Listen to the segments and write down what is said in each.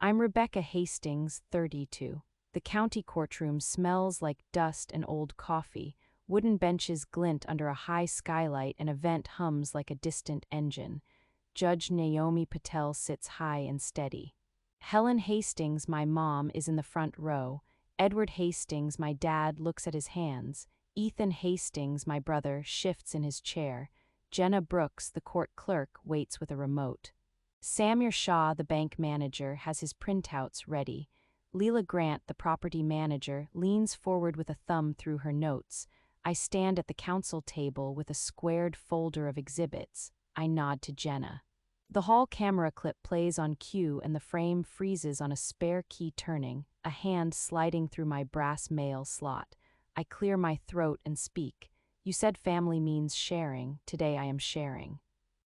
I'm Rebecca Hastings, 32. The county courtroom smells like dust and old coffee, wooden benches glint under a high skylight, and a vent hums like a distant engine. Judge Naomi Patel sits high and steady. Helen Hastings, my mom, is in the front row. Edward Hastings, my dad, looks at his hands. Ethan Hastings, my brother, shifts in his chair. Jenna Brooks, the court clerk, waits with a remote. Samir Shah, the bank manager, has his printouts ready. Leela Grant, the property manager, leans forward with a thumb through her notes. I stand at the counsel table with a squared folder of exhibits. I nod to Jenna. The hall camera clip plays on cue and the frame freezes on a spare key turning, a hand sliding through my brass mail slot. I clear my throat and speak. You said family means sharing. Today I am sharing.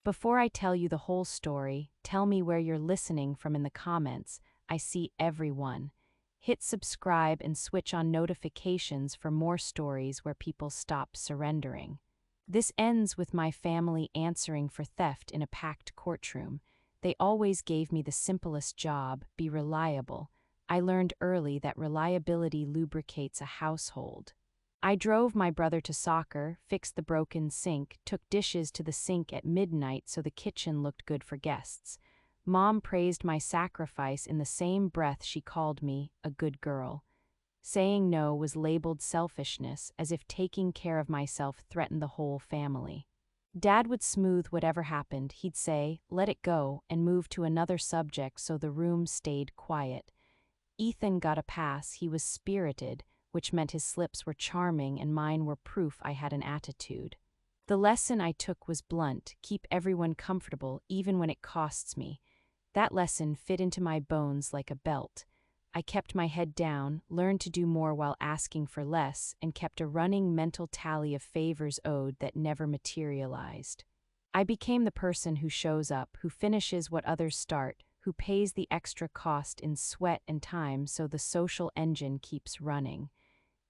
Before I tell you the whole story, tell me where you're listening from in the comments. I see everyone. Hit subscribe and switch on notifications for more stories where people stop surrendering. This ends with my family answering for theft in a packed courtroom. They always gave me the simplest job: be reliable. I learned early that reliability lubricates a household. I drove my brother to soccer, fixed the broken sink, took dishes to the sink at midnight so the kitchen looked good for guests. Mom praised my sacrifice in the same breath she called me a good girl. Saying no was labeled selfishness, as if taking care of myself threatened the whole family. Dad would smooth whatever happened. He'd say, "Let it go," and move to another subject so the room stayed quiet. Ethan got a pass. He was spirited, which meant his slips were charming and mine were proof I had an attitude. The lesson I took was blunt: keep everyone comfortable, even when it costs me. That lesson fit into my bones like a belt. I kept my head down, learned to do more while asking for less, and kept a running mental tally of favors owed that never materialized. I became the person who shows up, who finishes what others start, who pays the extra cost in sweat and time so the social engine keeps running.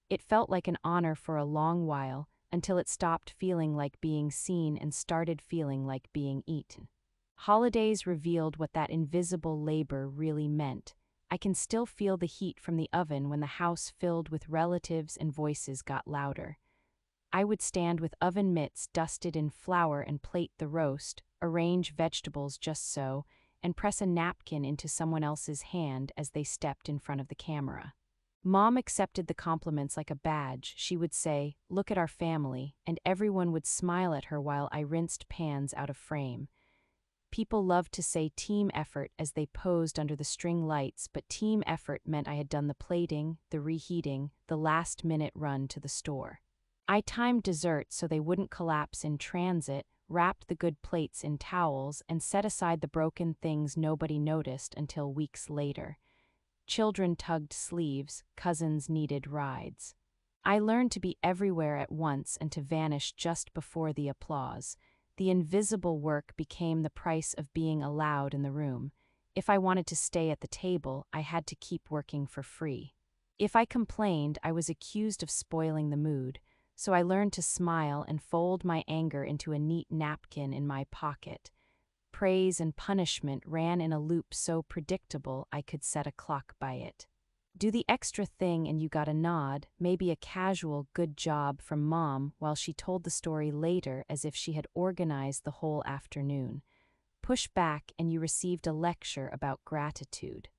It felt like an honor for a long while, until it stopped feeling like being seen and started feeling like being eaten. Holidays revealed what that invisible labor really meant. I can still feel the heat from the oven when the house filled with relatives and voices got louder. I would stand with oven mitts dusted in flour and plate the roast, arrange vegetables just so, and press a napkin into someone else's hand as they stepped in front of the camera. Mom accepted the compliments like a badge. She would say, "Look at our family," and everyone would smile at her while I rinsed pans out of frame. People loved to say team effort as they posed under the string lights, but team effort meant I had done the plating, the reheating, the last-minute run to the store. I timed desserts so they wouldn't collapse in transit, wrapped the good plates in towels, and set aside the broken things nobody noticed until weeks later. Children tugged sleeves, cousins needed rides. I learned to be everywhere at once and to vanish just before the applause. The invisible work became the price of being allowed in the room. If I wanted to stay at the table, I had to keep working for free. If I complained, I was accused of spoiling the mood, so I learned to smile and fold my anger into a neat napkin in my pocket. Praise and punishment ran in a loop so predictable I could set a clock by it. Do the extra thing and you got a nod, maybe a casual "good job" from Mom while she told the story later as if she had organized the whole afternoon. Push back and you received a lecture about gratitude.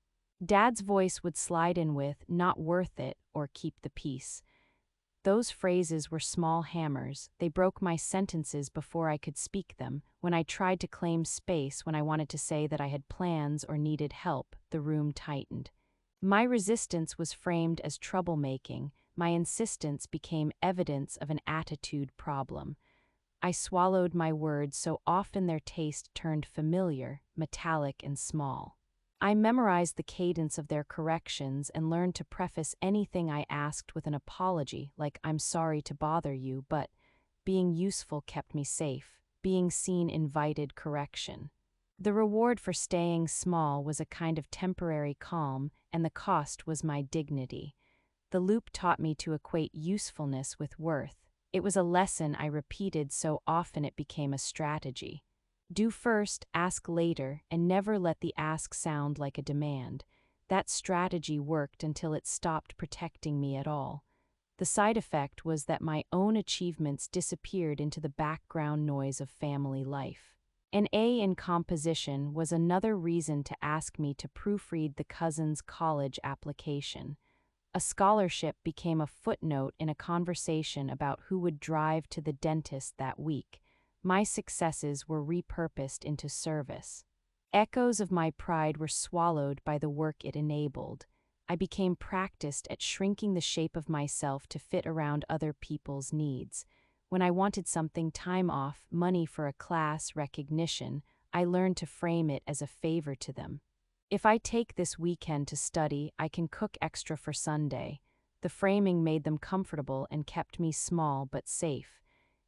Dad's voice would slide in with "not worth it" or "keep the peace." Those phrases were small hammers. They broke my sentences before I could speak them. When I tried to claim space, when I wanted to say that I had plans or needed help, the room tightened. My resistance was framed as troublemaking. My insistence became evidence of an attitude problem. I swallowed my words so often their taste turned familiar, metallic and small. I memorized the cadence of their corrections and learned to preface anything I asked with an apology, like "I'm sorry to bother you, but..." Being useful kept me safe. Being seen invited correction. The reward for staying small was a kind of temporary calm, and the cost was my dignity. The loop taught me to equate usefulness with worth. It was a lesson I repeated so often it became a strategy. Do first, ask later, and never let the ask sound like a demand. That strategy worked until it stopped protecting me at all. The side effect was that my own achievements disappeared into the background noise of family life. An A in composition was another reason to ask me to proofread the cousin's college application. A scholarship became a footnote in a conversation about who would drive to the dentist that week. My successes were repurposed into service. Echoes of my pride were swallowed by the work it enabled. I became practiced at shrinking the shape of myself to fit around other people's needs. When I wanted something, time off, money for a class, recognition, I learned to frame it as a favor to them. If I take this weekend to study, I can cook extra for Sunday. The framing made them comfortable and kept me small but safe.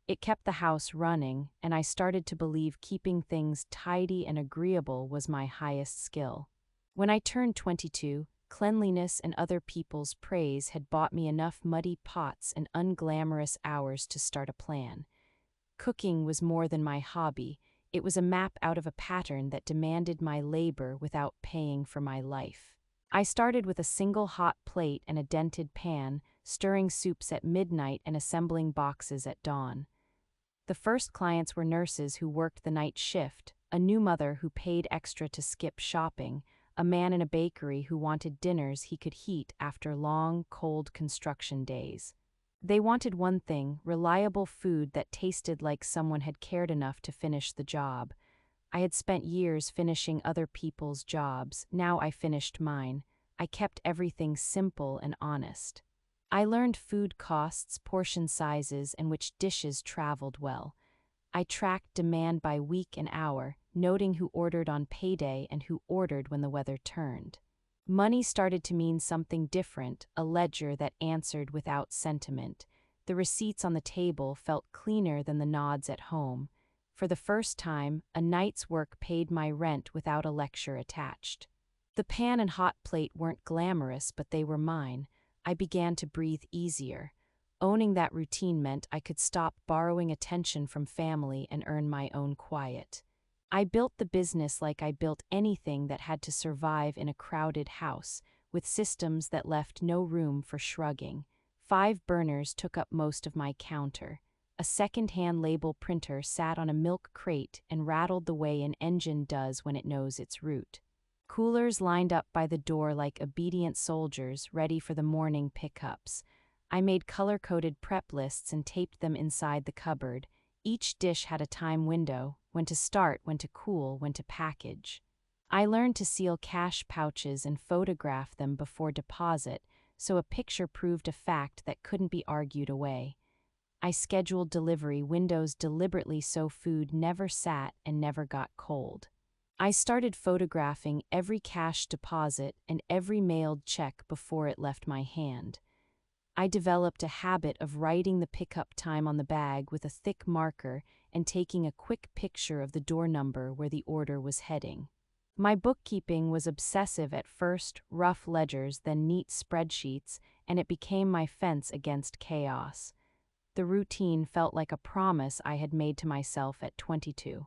It kept the house running, and I started to believe keeping things tidy and agreeable was my highest skill. When I turned 22, cleanliness and other people's praise had bought me enough muddy pots and unglamorous hours to start a plan. Cooking was more than my hobby. It was a map out of a pattern that demanded my labor without paying for my life. I started with a single hot plate and a dented pan, stirring soups at midnight and assembling boxes at dawn. The first clients were nurses who worked the night shift, a new mother who paid extra to skip shopping, a man in a bakery who wanted dinners he could heat after long, cold construction days. They wanted one thing: reliable food that tasted like someone had cared enough to finish the job. I had spent years finishing other people's jobs. Now I finished mine. I kept everything simple and honest. I learned food costs, portion sizes, and which dishes traveled well. I tracked demand by week and hour, noting who ordered on payday and who ordered when the weather turned. Money started to mean something different, a ledger that answered without sentiment. The receipts on the table felt cleaner than the nods at home. For the first time, a night's work paid my rent without a lecture attached. The pan and hot plate weren't glamorous, but they were mine. I began to breathe easier. Owning that routine meant I could stop borrowing attention from family and earn my own quiet. I built the business like I built anything that had to survive in a crowded house, with systems that left no room for shrugging. 5 burners took up most of my counter. A second-hand label printer sat on a milk crate and rattled the way an engine does when it knows its route. Coolers lined up by the door like obedient soldiers ready for the morning pickups. I made color-coded prep lists and taped them inside the cupboard. Each dish had a time window: when to start, when to cool, when to package. I learned to seal cash pouches and photograph them before deposit, so a picture proved a fact that couldn't be argued away. I scheduled delivery windows deliberately so food never sat and never got cold. I started photographing every cash deposit and every mailed check before it left my hand. I developed a habit of writing the pickup time on the bag with a thick marker and taking a quick picture of the door number where the order was heading. My bookkeeping was obsessive at first, rough ledgers, then neat spreadsheets, and it became my fence against chaos. The routine felt like a promise I had made to myself at 22.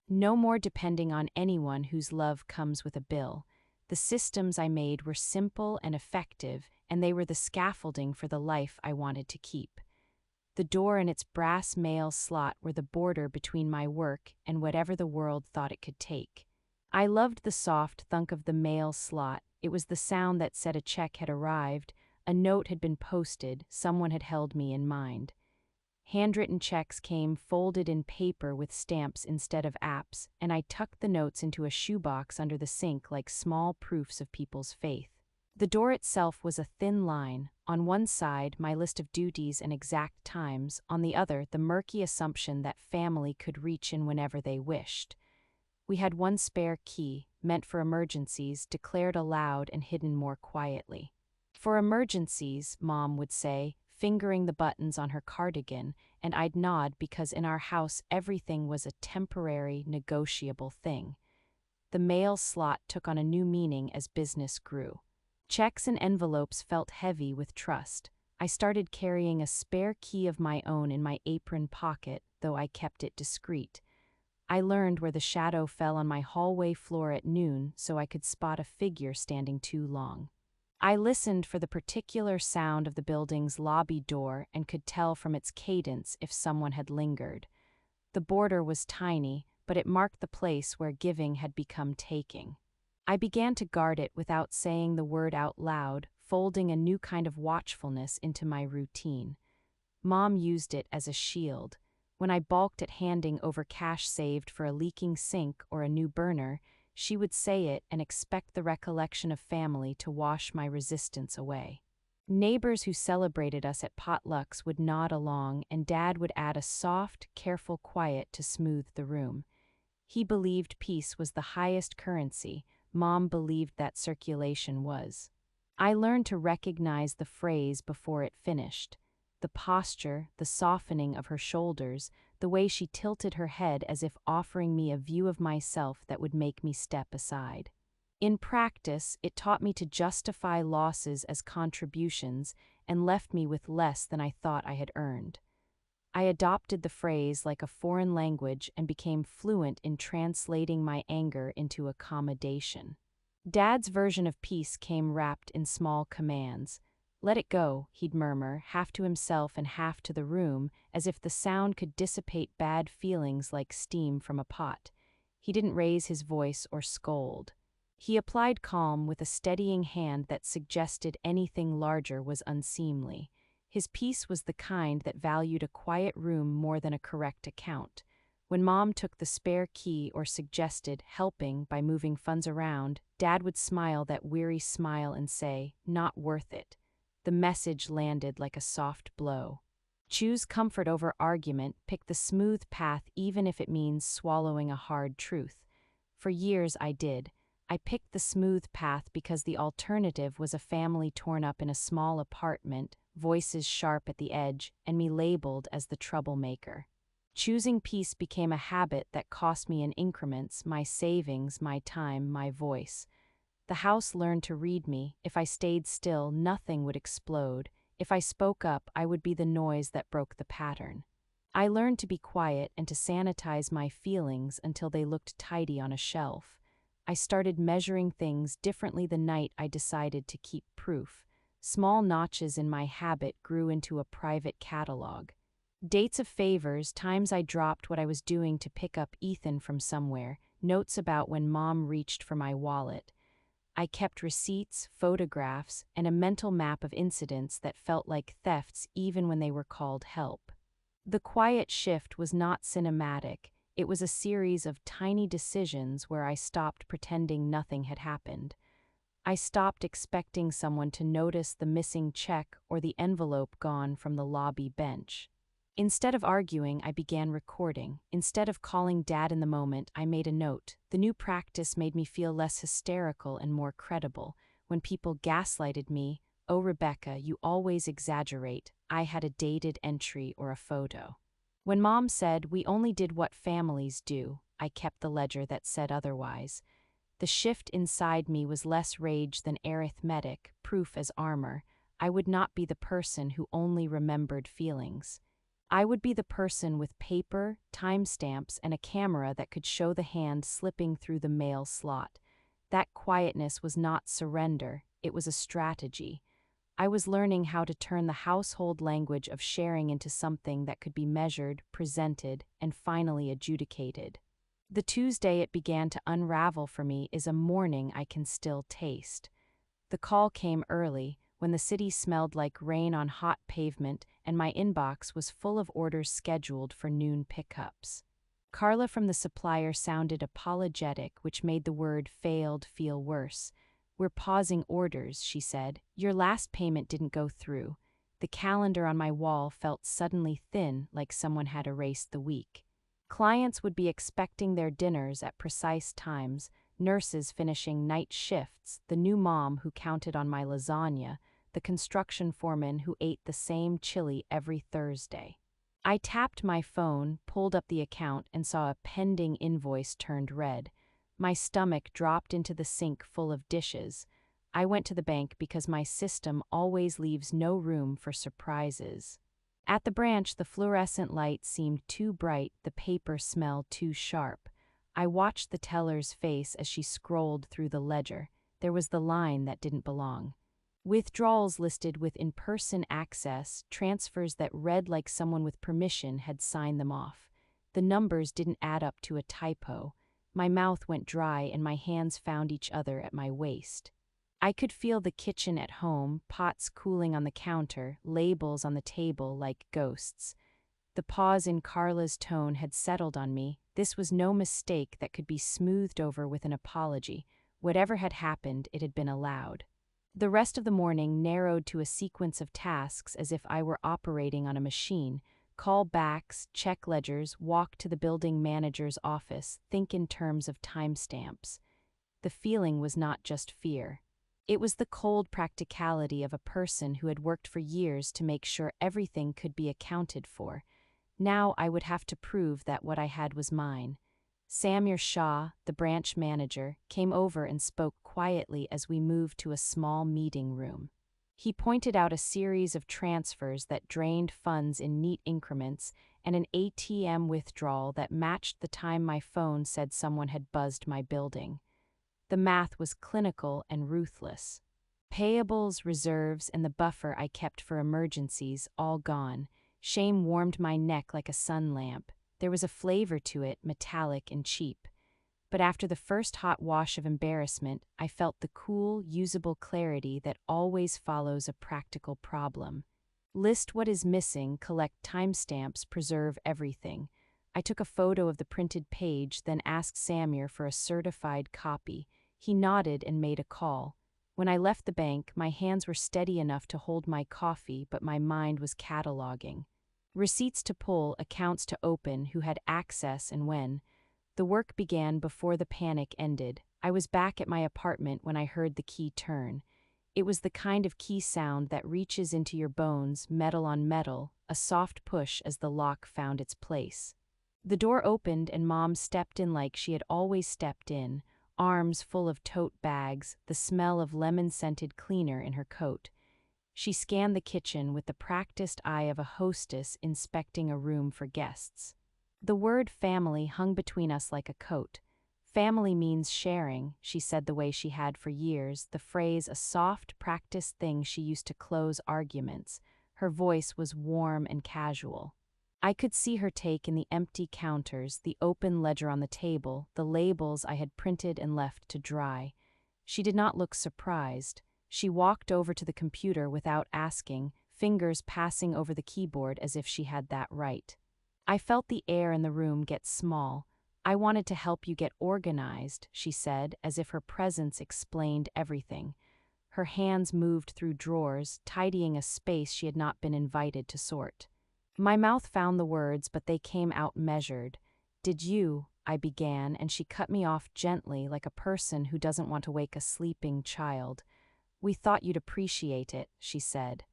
No more depending on anyone whose love comes with a bill. The systems I made were simple and effective, and they were the scaffolding for the life I wanted to keep. The door and its brass mail slot were the border between my work and whatever the world thought it could take. I loved the soft thunk of the mail slot. It was the sound that said a check had arrived, a note had been posted, someone had held me in mind. Handwritten checks came folded in paper with stamps instead of apps, and I tucked the notes into a shoebox under the sink like small proofs of people's faith. The door itself was a thin line. On one side, my list of duties and exact times; on the other, the murky assumption that family could reach in whenever they wished. We had one spare key, meant for emergencies, declared aloud and hidden more quietly. "For emergencies," Mom would say, fingering the buttons on her cardigan, and I'd nod because in our house everything was a temporary, negotiable thing. The mail slot took on a new meaning as business grew. Checks and envelopes felt heavy with trust. I started carrying a spare key of my own in my apron pocket, though I kept it discreet. I learned where the shadow fell on my hallway floor at noon so I could spot a figure standing too long. I listened for the particular sound of the building's lobby door and could tell from its cadence if someone had lingered. The border was tiny, but it marked the place where giving had become taking. I began to guard it without saying the word out loud, folding a new kind of watchfulness into my routine. Mom used it as a shield. When I balked at handing over cash saved for a leaking sink or a new burner, she would say it and expect the recollection of family to wash my resistance away. Neighbors who celebrated us at potlucks would nod along, and Dad would add a soft, careful quiet to smooth the room. He believed peace was the highest currency. Mom believed that circulation was. I learned to recognize the phrase before it finished. The posture, the softening of her shoulders, the way she tilted her head as if offering me a view of myself that would make me step aside. In practice, it taught me to justify losses as contributions and left me with less than I thought I had earned. I adopted the phrase like a foreign language and became fluent in translating my anger into accommodation. Dad's version of peace came wrapped in small commands. "Let it go," he'd murmur, half to himself and half to the room, as if the sound could dissipate bad feelings like steam from a pot. He didn't raise his voice or scold. He applied calm with a steadying hand that suggested anything larger was unseemly. His peace was the kind that valued a quiet room more than a correct account. When Mom took the spare key or suggested helping by moving funds around, Dad would smile that weary smile and say, "Not worth it." The message landed like a soft blow. Choose comfort over argument, pick the smooth path even if it means swallowing a hard truth. For years I did. I picked the smooth path because the alternative was a family torn up in a small apartment, voices sharp at the edge, and me labeled as the troublemaker. Choosing peace became a habit that cost me in increments, my savings, my time, my voice. The house learned to read me. If I stayed still, nothing would explode. If I spoke up, I would be the noise that broke the pattern. I learned to be quiet and to sanitize my feelings until they looked tidy on a shelf. I started measuring things differently the night I decided to keep proof. Small notches in my habit grew into a private catalog. Dates of favors, times I dropped what I was doing to pick up Ethan from somewhere, notes about when Mom reached for my wallet. I kept receipts, photographs, and a mental map of incidents that felt like thefts even when they were called help. The quiet shift was not cinematic. It was a series of tiny decisions where I stopped pretending nothing had happened. I stopped expecting someone to notice the missing check or the envelope gone from the lobby bench. Instead of arguing, I began recording. Instead of calling Dad in the moment, I made a note. The new practice made me feel less hysterical and more credible. When people gaslighted me, "Oh, Rebecca, you always exaggerate," I had a dated entry or a photo. When Mom said, "We only did what families do," I kept the ledger that said otherwise. The shift inside me was less rage than arithmetic, proof as armor. I would not be the person who only remembered feelings. I would be the person with paper, timestamps, and a camera that could show the hand slipping through the mail slot. That quietness was not surrender, it was a strategy. I was learning how to turn the household language of sharing into something that could be measured, presented, and finally adjudicated. The Tuesday it began to unravel for me is a morning I can still taste. The call came early, when the city smelled like rain on hot pavement and my inbox was full of orders scheduled for noon pickups. Carla from the supplier sounded apologetic, which made the word failed feel worse. "We're pausing orders," she said. "Your last payment didn't go through." The calendar on my wall felt suddenly thin, like someone had erased the week. Clients would be expecting their dinners at precise times, nurses finishing night shifts, the new mom who counted on my lasagna, the construction foreman who ate the same chili every Thursday. I tapped my phone, pulled up the account, and saw a pending invoice turned red. My stomach dropped into the sink full of dishes. I went to the bank because my system always leaves no room for surprises. At the branch, the fluorescent light seemed too bright, the paper smelled too sharp. I watched the teller's face as she scrolled through the ledger. There was the line that didn't belong. Withdrawals listed with in-person access, transfers that read like someone with permission had signed them off. The numbers didn't add up to a typo. My mouth went dry and my hands found each other at my waist. I could feel the kitchen at home, pots cooling on the counter, labels on the table like ghosts. The pause in Carla's tone had settled on me. This was no mistake that could be smoothed over with an apology. Whatever had happened, it had been allowed. The rest of the morning narrowed to a sequence of tasks as if I were operating on a machine. Call backs, check ledgers, walk to the building manager's office, think in terms of timestamps. The feeling was not just fear. It was the cold practicality of a person who had worked for years to make sure everything could be accounted for. Now I would have to prove that what I had was mine. Samir Shah, the branch manager, came over and spoke quietly as we moved to a small meeting room. He pointed out a series of transfers that drained funds in neat increments and an ATM withdrawal that matched the time my phone said someone had buzzed my building. The math was clinical and ruthless. Payables, reserves, and the buffer I kept for emergencies all gone. Shame warmed my neck like a sun lamp. There was a flavor to it, metallic and cheap. But after the first hot wash of embarrassment, I felt the cool, usable clarity that always follows a practical problem. List what is missing, collect timestamps, preserve everything. I took a photo of the printed page, then asked Samir for a certified copy. He nodded and made a call. When I left the bank, my hands were steady enough to hold my coffee, but my mind was cataloging. Receipts to pull, accounts to open, who had access and when. The work began before the panic ended. I was back at my apartment when I heard the key turn. It was the kind of key sound that reaches into your bones, metal on metal, a soft push as the lock found its place. The door opened and Mom stepped in like she had always stepped in, arms full of tote bags, the smell of lemon-scented cleaner in her coat. She scanned the kitchen with the practiced eye of a hostess inspecting a room for guests. The word family hung between us like a coat. Family means sharing, she said the way she had for years, the phrase a soft, practiced thing she used to close arguments. Her voice was warm and casual. I could see her take in the empty counters, the open ledger on the table, the labels I had printed and left to dry. She did not look surprised. She walked over to the computer without asking, fingers passing over the keyboard as if she had that right. I felt the air in the room get small. I wanted to help you get organized, she said, as if her presence explained everything. Her hands moved through drawers, tidying a space she had not been invited to sort. My mouth found the words, but they came out measured. Did you, I began, and she cut me off gently like a person who doesn't want to wake a sleeping child. We thought you'd appreciate it, she said.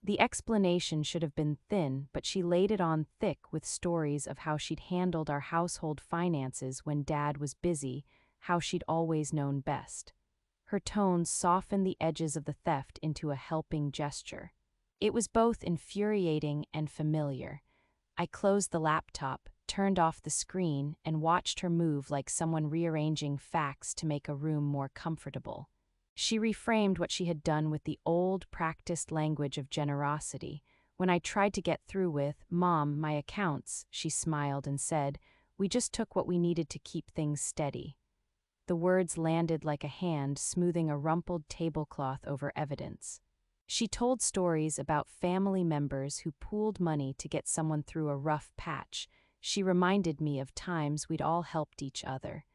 The explanation should have been thin, but she laid it on thick with stories of how she'd handled our household finances when Dad was busy, how she'd always known best. Her tone softened the edges of the theft into a helping gesture. It was both infuriating and familiar. I closed the laptop, turned off the screen, and watched her move like someone rearranging facts to make a room more comfortable. She reframed what she had done with the old, practiced language of generosity. When I tried to get through with, "Mom, my accounts," she smiled and said, "We just took what we needed to keep things steady." The words landed like a hand smoothing a rumpled tablecloth over evidence. She told stories about family members who pooled money to get someone through a rough patch. She reminded me of times we'd all helped each other.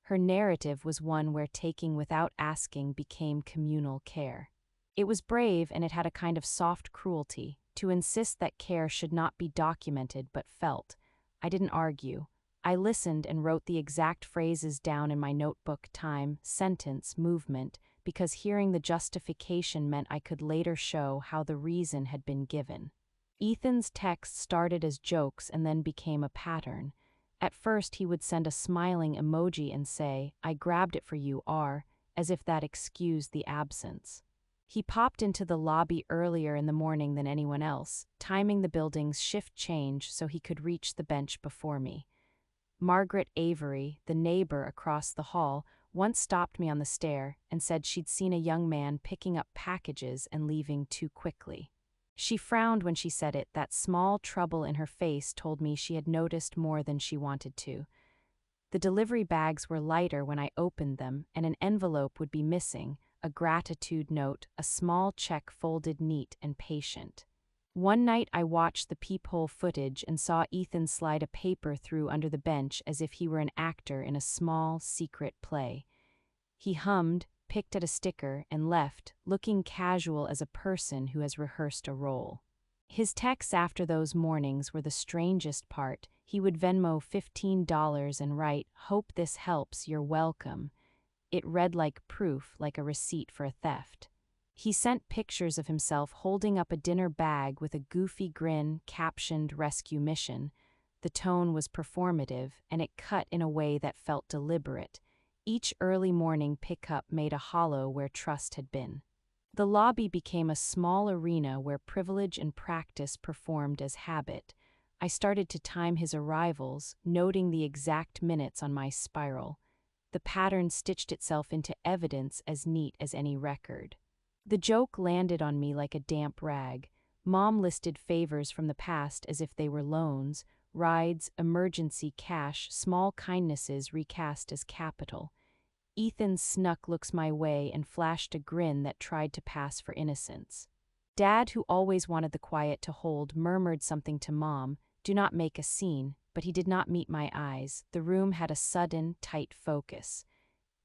Her narrative was one where taking without asking became communal care. It was brave, and it had a kind of soft cruelty, to insist that care should not be documented but felt. I didn't argue. I listened and wrote the exact phrases down in my notebook, time, sentence, movement, because hearing the justification meant I could later show how the reason had been given. Ethan's texts started as jokes and then became a pattern. At first he would send a smiling emoji and say, "I grabbed it for you, R," as if that excused the absence. He popped into the lobby earlier in the morning than anyone else, timing the building's shift change so he could reach the bench before me. Margaret Avery, the neighbor across the hall, once stopped me on the stair and said she'd seen a young man picking up packages and leaving too quickly. She frowned when she said it. That small trouble in her face told me she had noticed more than she wanted to. The delivery bags were lighter when I opened them, and an envelope would be missing, a gratitude note, a small check folded neat and patient. One night I watched the peephole footage and saw Ethan slide a paper through under the bench as if he were an actor in a small, secret play. He hummed, picked at a sticker, and left, looking casual as a person who has rehearsed a role. His texts after those mornings were the strangest part. He would Venmo $15 and write, "Hope this helps, you're welcome." It read like proof, like a receipt for a theft. He sent pictures of himself holding up a dinner bag with a goofy grin captioned "Rescue Mission." The tone was performative, and it cut in a way that felt deliberate. Each early morning pickup made a hollow where trust had been. The lobby became a small arena where privilege and practice performed as habit. I started to time his arrivals, noting the exact minutes on my spiral. The pattern stitched itself into evidence as neat as any record. The joke landed on me like a damp rag. Mom listed favors from the past as if they were loans, rides, emergency cash, small kindnesses recast as capital. Ethan snuck looks my way and flashed a grin that tried to pass for innocence. Dad, who always wanted the quiet to hold, murmured something to Mom, "Do not make a scene," but he did not meet my eyes. The room had a sudden, tight focus.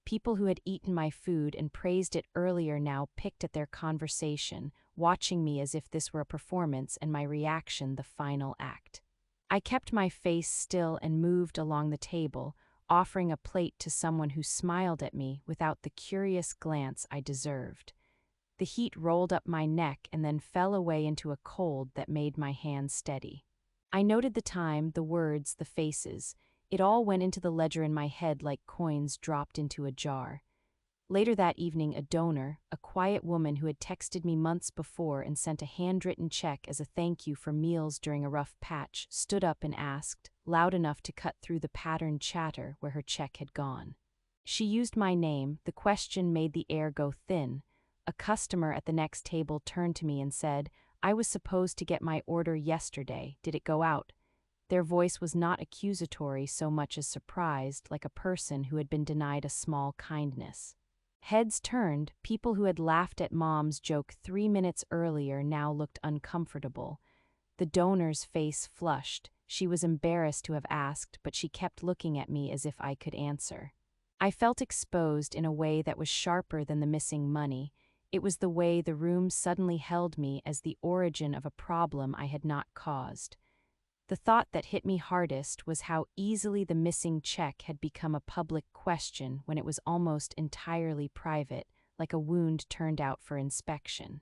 People who had eaten my food and praised it earlier now picked at their conversation, watching me as if this were a performance and my reaction the final act. I kept my face still and moved along the table, offering a plate to someone who smiled at me without the curious glance I deserved. The heat rolled up my neck and then fell away into a cold that made my hands steady. I noted the time, the words, the faces. It all went into the ledger in my head like coins dropped into a jar. Later that evening, a donor, a quiet woman who had texted me months before and sent a handwritten check as a thank you for meals during a rough patch, stood up and asked, loud enough to cut through the patterned chatter, where her check had gone. She used my name. The question made the air go thin. A customer at the next table turned to me and said, "I was supposed to get my order yesterday. Did it go out?" Their voice was not accusatory so much as surprised, like a person who had been denied a small kindness. Heads turned. People who had laughed at Mom's joke 3 minutes earlier now looked uncomfortable. The donor's face flushed. She was embarrassed to have asked, but she kept looking at me as if I could answer. I felt exposed in a way that was sharper than the missing money. It was the way the room suddenly held me as the origin of a problem I had not caused. The thought that hit me hardest was how easily the missing check had become a public question when it was almost entirely private, like a wound turned out for inspection.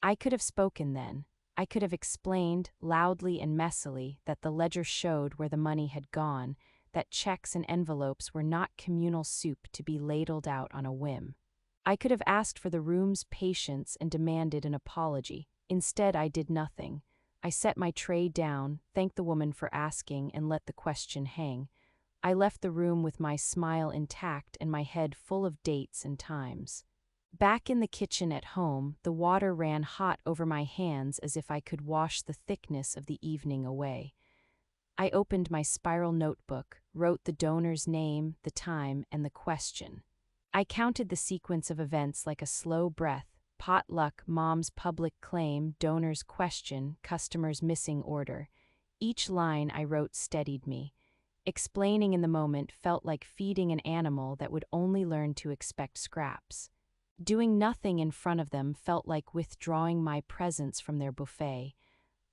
I could have spoken then. I could have explained, loudly and messily, that the ledger showed where the money had gone, that checks and envelopes were not communal soup to be ladled out on a whim. I could have asked for the room's patience and demanded an apology. Instead, I did nothing. I set my tray down, thanked the woman for asking, and let the question hang. I left the room with my smile intact and my head full of dates and times. Back in the kitchen at home, the water ran hot over my hands as if I could wash the thickness of the evening away. I opened my spiral notebook, wrote the donor's name, the time, and the question. I counted the sequence of events like a slow breath. Potluck, Mom's public claim, donor's question, customer's missing order. Each line I wrote steadied me. Explaining in the moment felt like feeding an animal that would only learn to expect scraps. Doing nothing in front of them felt like withdrawing my presence from their buffet.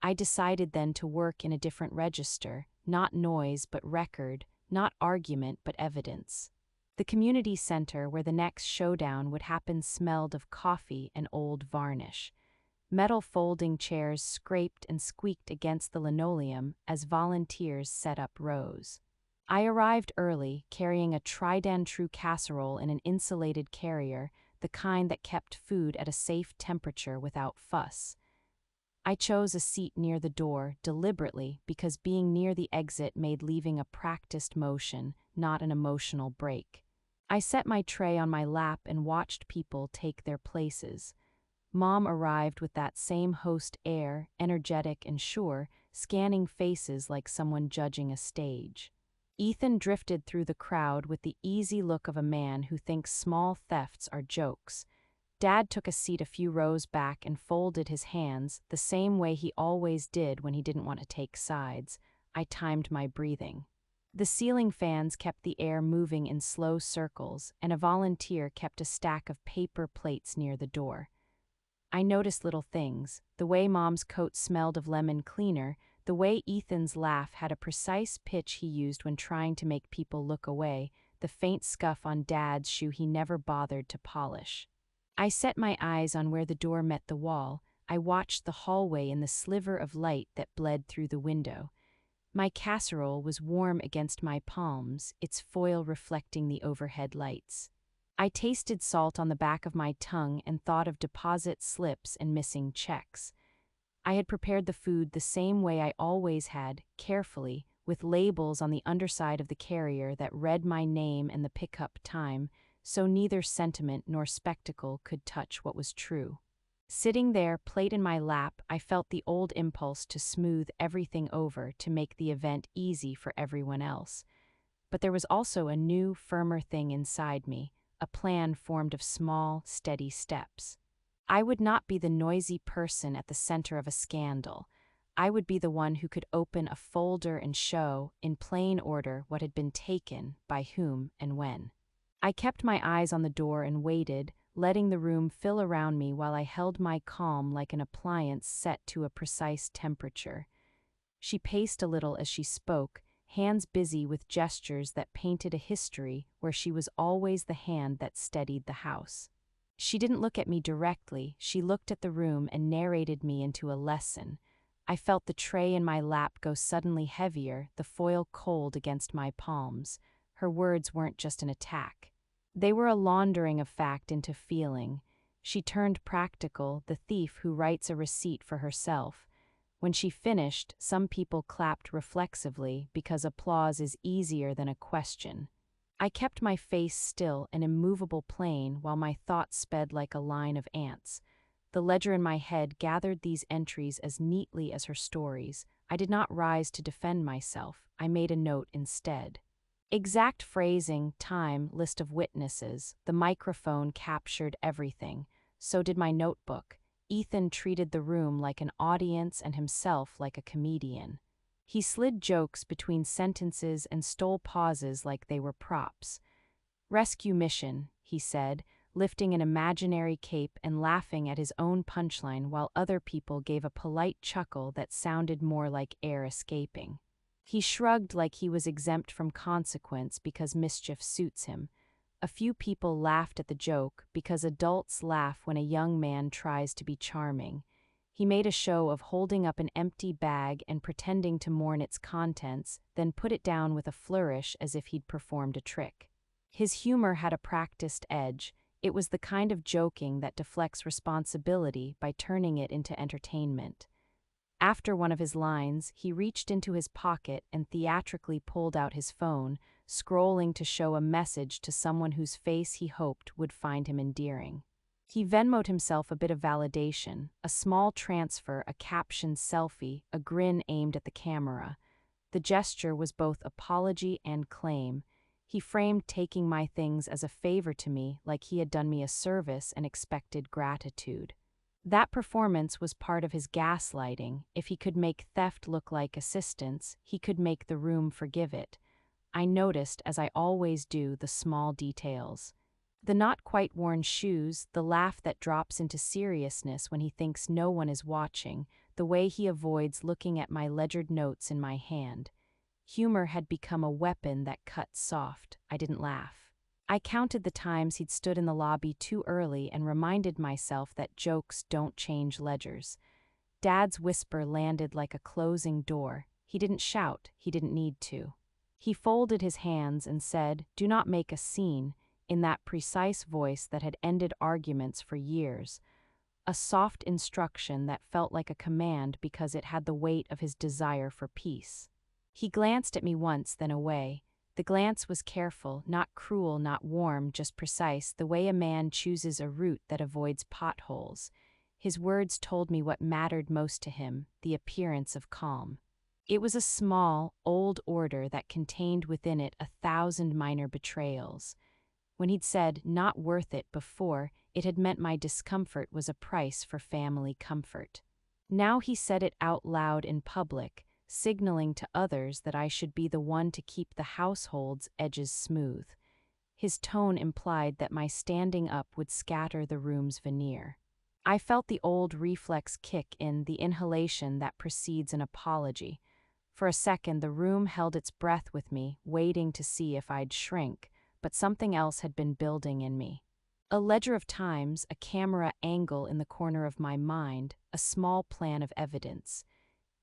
I decided then to work in a different register, not noise but record, not argument but evidence. The community center where the next showdown would happen smelled of coffee and old varnish. Metal folding chairs scraped and squeaked against the linoleum as volunteers set up rows. I arrived early, carrying a Trident True casserole in an insulated carrier, the kind that kept food at a safe temperature without fuss. I chose a seat near the door deliberately because being near the exit made leaving a practiced motion, not an emotional break. I set my tray on my lap and watched people take their places. Mom arrived with that same host air, energetic and sure, scanning faces like someone judging a stage. Ethan drifted through the crowd with the easy look of a man who thinks small thefts are jokes. Dad took a seat a few rows back and folded his hands the same way he always did when he didn't want to take sides. I timed my breathing. The ceiling fans kept the air moving in slow circles, and a volunteer kept a stack of paper plates near the door. I noticed little things, the way Mom's coat smelled of lemon cleaner, the way Ethan's laugh had a precise pitch he used when trying to make people look away, the faint scuff on Dad's shoe he never bothered to polish. I set my eyes on where the door met the wall. I watched the hallway in the sliver of light that bled through the window. My casserole was warm against my palms, its foil reflecting the overhead lights. I tasted salt on the back of my tongue and thought of deposit slips and missing checks. I had prepared the food the same way I always had, carefully, with labels on the underside of the carrier that read my name and the pickup time, so neither sentiment nor spectacle could touch what was true. Sitting there, plate in my lap, I felt the old impulse to smooth everything over to make the event easy for everyone else. But there was also a new, firmer thing inside me, a plan formed of small, steady steps. I would not be the noisy person at the center of a scandal. I would be the one who could open a folder and show, in plain order, what had been taken, by whom, and when. I kept my eyes on the door and waited, letting the room fill around me while I held my calm like an appliance set to a precise temperature. She paced a little as she spoke, hands busy with gestures that painted a history where she was always the hand that steadied the house. She didn't look at me directly, she looked at the room and narrated me into a lesson. I felt the tray in my lap go suddenly heavier, the foil cold against my palms. Her words weren't just an attack. They were a laundering of fact into feeling. She turned practical, the thief who writes a receipt for herself. When she finished, some people clapped reflexively because applause is easier than a question. I kept my face still, an immovable plane, while my thoughts sped like a line of ants. The ledger in my head gathered these entries as neatly as her stories. I did not rise to defend myself. I made a note instead. Exact phrasing, time, list of witnesses. The microphone captured everything. So did my notebook. Ethan treated the room like an audience and himself like a comedian. He slid jokes between sentences and stole pauses like they were props. "Rescue mission," he said, lifting an imaginary cape and laughing at his own punchline while other people gave a polite chuckle that sounded more like air escaping. He shrugged like he was exempt from consequence because mischief suits him. A few people laughed at the joke because adults laugh when a young man tries to be charming. He made a show of holding up an empty bag and pretending to mourn its contents, then put it down with a flourish as if he'd performed a trick. His humor had a practiced edge. It was the kind of joking that deflects responsibility by turning it into entertainment. After one of his lines, he reached into his pocket and theatrically pulled out his phone, scrolling to show a message to someone whose face he hoped would find him endearing. He Venmo'd himself a bit of validation, a small transfer, a captioned selfie, a grin aimed at the camera. The gesture was both apology and claim. He framed taking my things as a favor to me, like he had done me a service and expected gratitude. That performance was part of his gaslighting. If he could make theft look like assistance, he could make the room forgive it. I noticed, as I always do, the small details. The not quite worn shoes, the laugh that drops into seriousness when he thinks no one is watching, the way he avoids looking at my ledgered notes in my hand. Humor had become a weapon that cut soft. I didn't laugh. I counted the times he'd stood in the lobby too early and reminded myself that jokes don't change ledgers. Dad's whisper landed like a closing door. He didn't shout, he didn't need to. He folded his hands and said, "Do not make a scene." in that precise voice that had ended arguments for years, a soft instruction that felt like a command because it had the weight of his desire for peace. He glanced at me once, then away. The glance was careful, not cruel, not warm, just precise, the way a man chooses a route that avoids potholes. His words told me what mattered most to him, the appearance of calm. It was a small, old order that contained within it 1,000 minor betrayals. When he'd said, "not worth it," before, it had meant my discomfort was a price for family comfort. Now he said it out loud in public, signaling to others that I should be the one to keep the household's edges smooth. His tone implied that my standing up would scatter the room's veneer. I felt the old reflex kick in, the inhalation that precedes an apology. For a second, the room held its breath with me, waiting to see if I'd shrink, but something else had been building in me. A ledger of times, a camera angle in the corner of my mind, a small plan of evidence.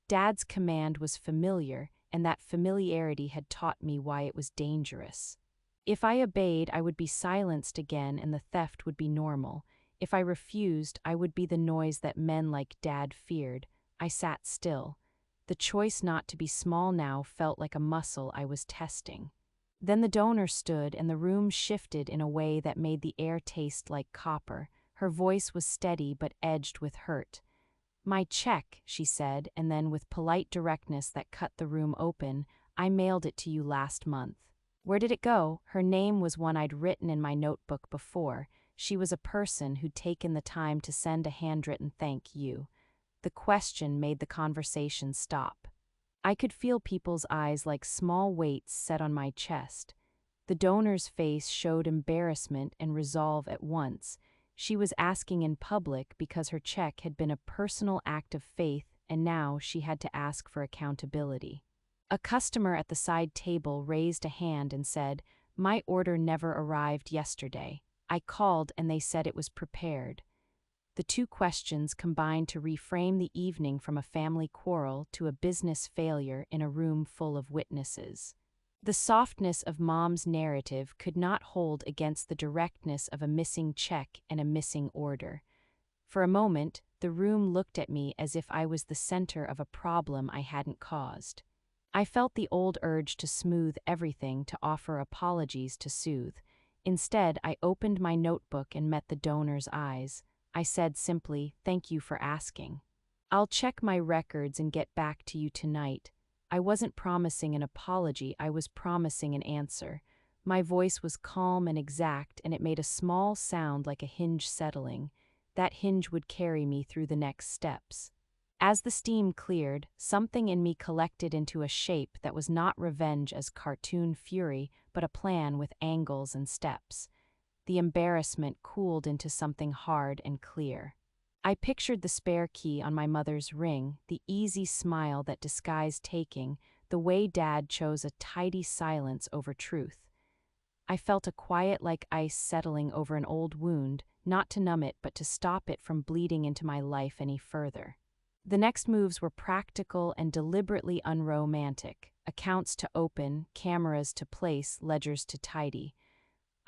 Dad's command was familiar, and that familiarity had taught me why it was dangerous. If I obeyed, I would be silenced again and the theft would be normal. If I refused, I would be the noise that men like Dad feared. I sat still. The choice not to be small now felt like a muscle I was testing. Then the donor stood and the room shifted in a way that made the air taste like copper. Her voice was steady but edged with hurt. "My check," she said, and then with polite directness that cut the room open, "I mailed it to you last month." Where did it go? Her name was one I'd written in my notebook before. She was a person who'd taken the time to send a handwritten thank you. The question made the conversation stop. I could feel people's eyes like small weights set on my chest. The donor's face showed embarrassment and resolve at once. She was asking in public because her check had been a personal act of faith, and now she had to ask for accountability. A customer at the side table raised a hand and said, "My order never arrived yesterday. I called and they said it was prepared." The two questions combined to reframe the evening from a family quarrel to a business failure in a room full of witnesses. The softness of Mom's narrative could not hold against the directness of a missing check and a missing order. For a moment, the room looked at me as if I was the center of a problem I hadn't caused. I felt the old urge to smooth everything, to offer apologies, to soothe. Instead, I opened my notebook and met the donor's eyes. I said simply, "Thank you for asking. I'll check my records and get back to you tonight." I wasn't promising an apology, I was promising an answer. My voice was calm and exact, and it made a small sound like a hinge settling. That hinge would carry me through the next steps. As the steam cleared, something in me collected into a shape that was not revenge as cartoon fury, but a plan with angles and steps. The embarrassment cooled into something hard and clear. I pictured the spare key on my mother's ring, the easy smile that disguised taking, the way Dad chose a tidy silence over truth. I felt a quiet like ice settling over an old wound, not to numb it but to stop it from bleeding into my life any further. The next moves were practical and deliberately unromantic. Accounts to open, cameras to place, ledgers to tidy.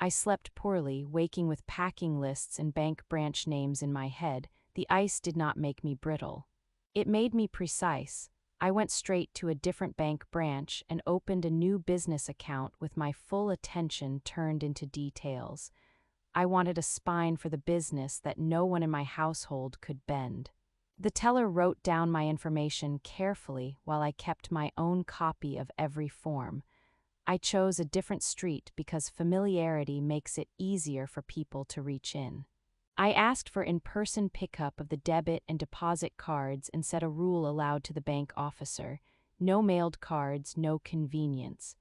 I slept poorly, waking with packing lists and bank branch names in my head. The ice did not make me brittle. It made me precise. I went straight to a different bank branch and opened a new business account with my full attention turned into details. I wanted a spine for the business that no one in my household could bend. The teller wrote down my information carefully while I kept my own copy of every form. I chose a different street because familiarity makes it easier for people to reach in. I asked for in-person pickup of the debit and deposit cards and set a rule aloud to the bank officer: no mailed cards, no convenience.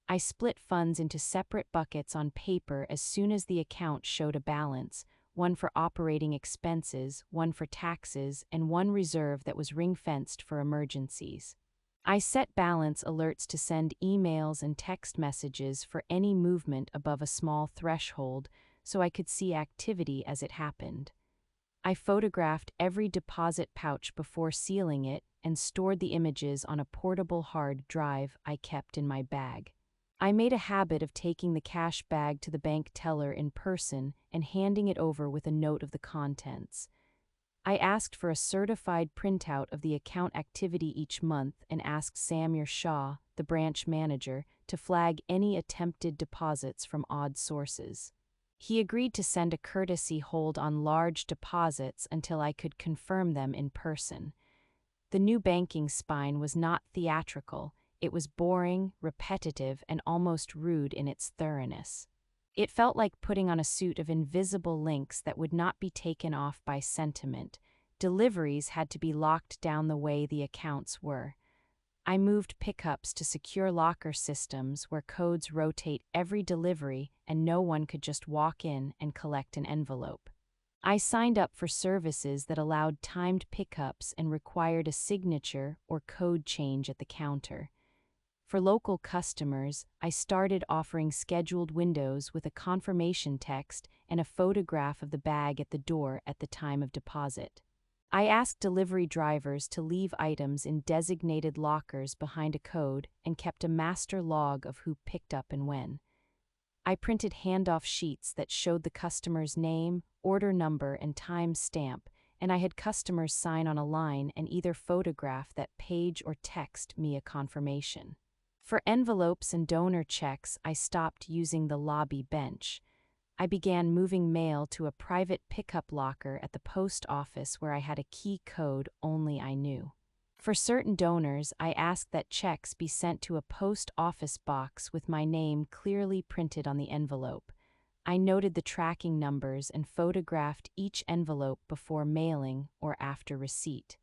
I split funds into separate buckets on paper as soon as the account showed a balance, one for operating expenses, one for taxes, and one reserve that was ring-fenced for emergencies. I set balance alerts to send emails and text messages for any movement above a small threshold so I could see activity as it happened. I photographed every deposit pouch before sealing it and stored the images on a portable hard drive I kept in my bag. I made a habit of taking the cash bag to the bank teller in person and handing it over with a note of the contents. I asked for a certified printout of the account activity each month and asked Samir Shah, the branch manager, to flag any attempted deposits from odd sources. He agreed to send a courtesy hold on large deposits until I could confirm them in person. The new banking spine was not theatrical, it was boring, repetitive, and almost rude in its thoroughness. It felt like putting on a suit of invisible links that would not be taken off by sentiment. Deliveries had to be locked down the way the accounts were. I moved pickups to secure locker systems where codes rotate every delivery and no one could just walk in and collect an envelope. I signed up for services that allowed timed pickups and required a signature or code change at the counter. For local customers, I started offering scheduled windows with a confirmation text and a photograph of the bag at the door at the time of deposit. I asked delivery drivers to leave items in designated lockers behind a code and kept a master log of who picked up and when. I printed handoff sheets that showed the customer's name, order number, and time stamp, and I had customers sign on a line and either photograph that page or text me a confirmation. For envelopes and donor checks, I stopped using the lobby bench. I began moving mail to a private pickup locker at the post office where I had a key code only I knew. For certain donors, I asked that checks be sent to a post office box with my name clearly printed on the envelope. I noted the tracking numbers and photographed each envelope before mailing or after receipt.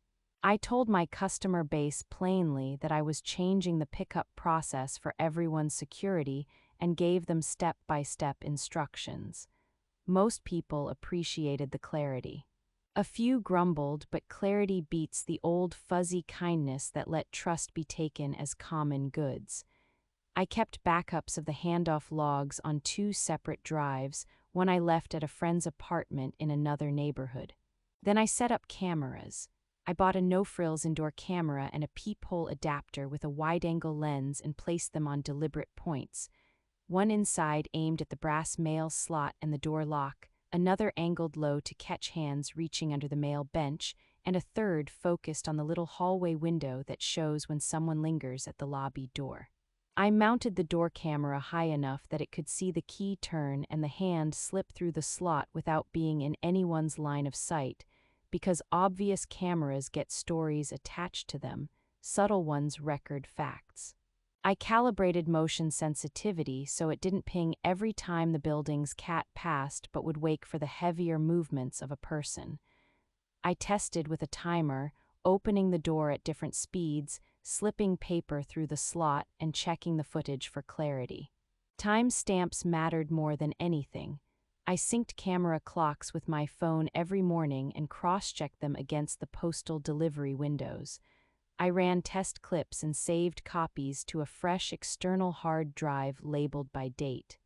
I told my customer base plainly that I was changing the pickup process for everyone's security and gave them step-by-step instructions. Most people appreciated the clarity. A few grumbled, but clarity beats the old fuzzy kindness that let trust be taken as common goods. I kept backups of the handoff logs on 2 separate drives, one I left at a friend's apartment in another neighborhood. Then I set up cameras. I bought a no-frills indoor camera and a peephole adapter with a wide-angle lens and placed them on deliberate points. One inside aimed at the brass mail slot and the door lock, another angled low to catch hands reaching under the mail bench, and a third focused on the little hallway window that shows when someone lingers at the lobby door. I mounted the door camera high enough that it could see the key turn and the hand slip through the slot without being in anyone's line of sight, because obvious cameras get stories attached to them, subtle ones record facts. I calibrated motion sensitivity so it didn't ping every time the building's cat passed but would wake for the heavier movements of a person. I tested with a timer, opening the door at different speeds, slipping paper through the slot, and checking the footage for clarity. Time stamps mattered more than anything. I synced camera clocks with my phone every morning and cross-checked them against the postal delivery windows. I ran test clips and saved copies to a fresh external hard drive labeled by date.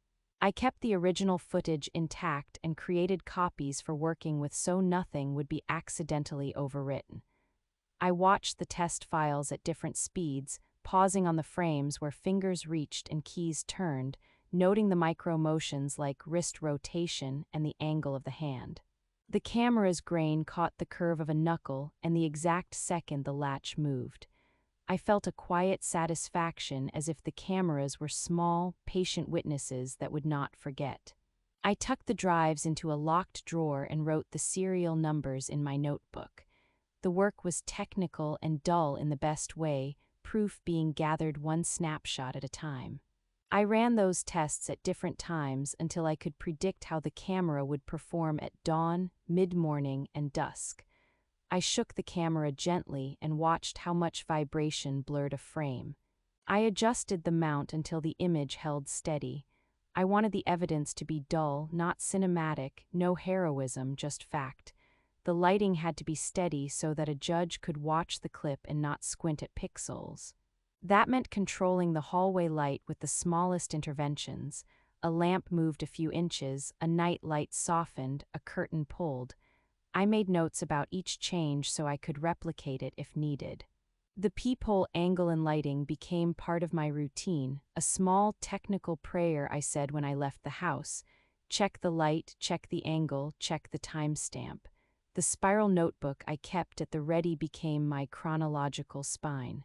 I kept the original footage intact and created copies for working with so nothing would be accidentally overwritten. I watched the test files at different speeds, pausing on the frames where fingers reached and keys turned, noting the micro motions like wrist rotation and the angle of the hand. The camera's grain caught the curve of a knuckle and the exact second the latch moved. I felt a quiet satisfaction as if the cameras were small, patient witnesses that would not forget. I tucked the drives into a locked drawer and wrote the serial numbers in my notebook. The work was technical and dull in the best way, proof being gathered one snapshot at a time. I ran those tests at different times until I could predict how the camera would perform at dawn, mid-morning, and dusk. I shook the camera gently and watched how much vibration blurred a frame. I adjusted the mount until the image held steady. I wanted the evidence to be dull, not cinematic, no heroism, just fact. The lighting had to be steady so that a judge could watch the clip and not squint at pixels. That meant controlling the hallway light with the smallest interventions. A lamp moved a few inches, a night light softened, a curtain pulled. I made notes about each change so I could replicate it if needed. The peephole angle and lighting became part of my routine, a small technical prayer I said when I left the house. Check the light, check the angle, check the timestamp. The spiral notebook I kept at the ready became my chronological spine.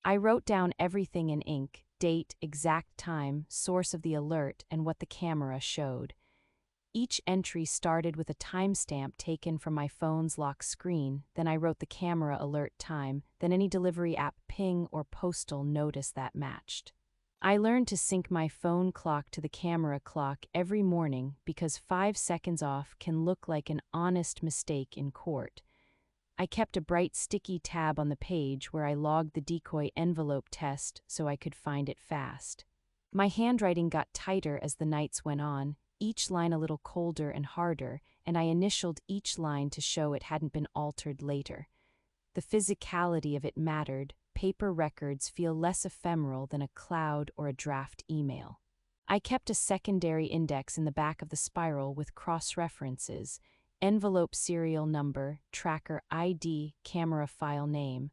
I wrote down everything in ink: date, exact time, source of the alert, and what the camera showed. Each entry started with a timestamp taken from my phone's lock screen, then I wrote the camera alert time, then any delivery app ping or postal notice that matched. I learned to sync my phone clock to the camera clock every morning because 5 seconds off can look like an honest mistake in court. I kept a bright sticky tab on the page where I logged the decoy envelope test so I could find it fast. My handwriting got tighter as the nights went on, each line a little colder and harder, and I initialed each line to show it hadn't been altered later. The physicality of it mattered. Paper records feel less ephemeral than a cloud or a draft email. I kept a secondary index in the back of the spiral with cross-references: envelope serial number, tracker ID, camera file name.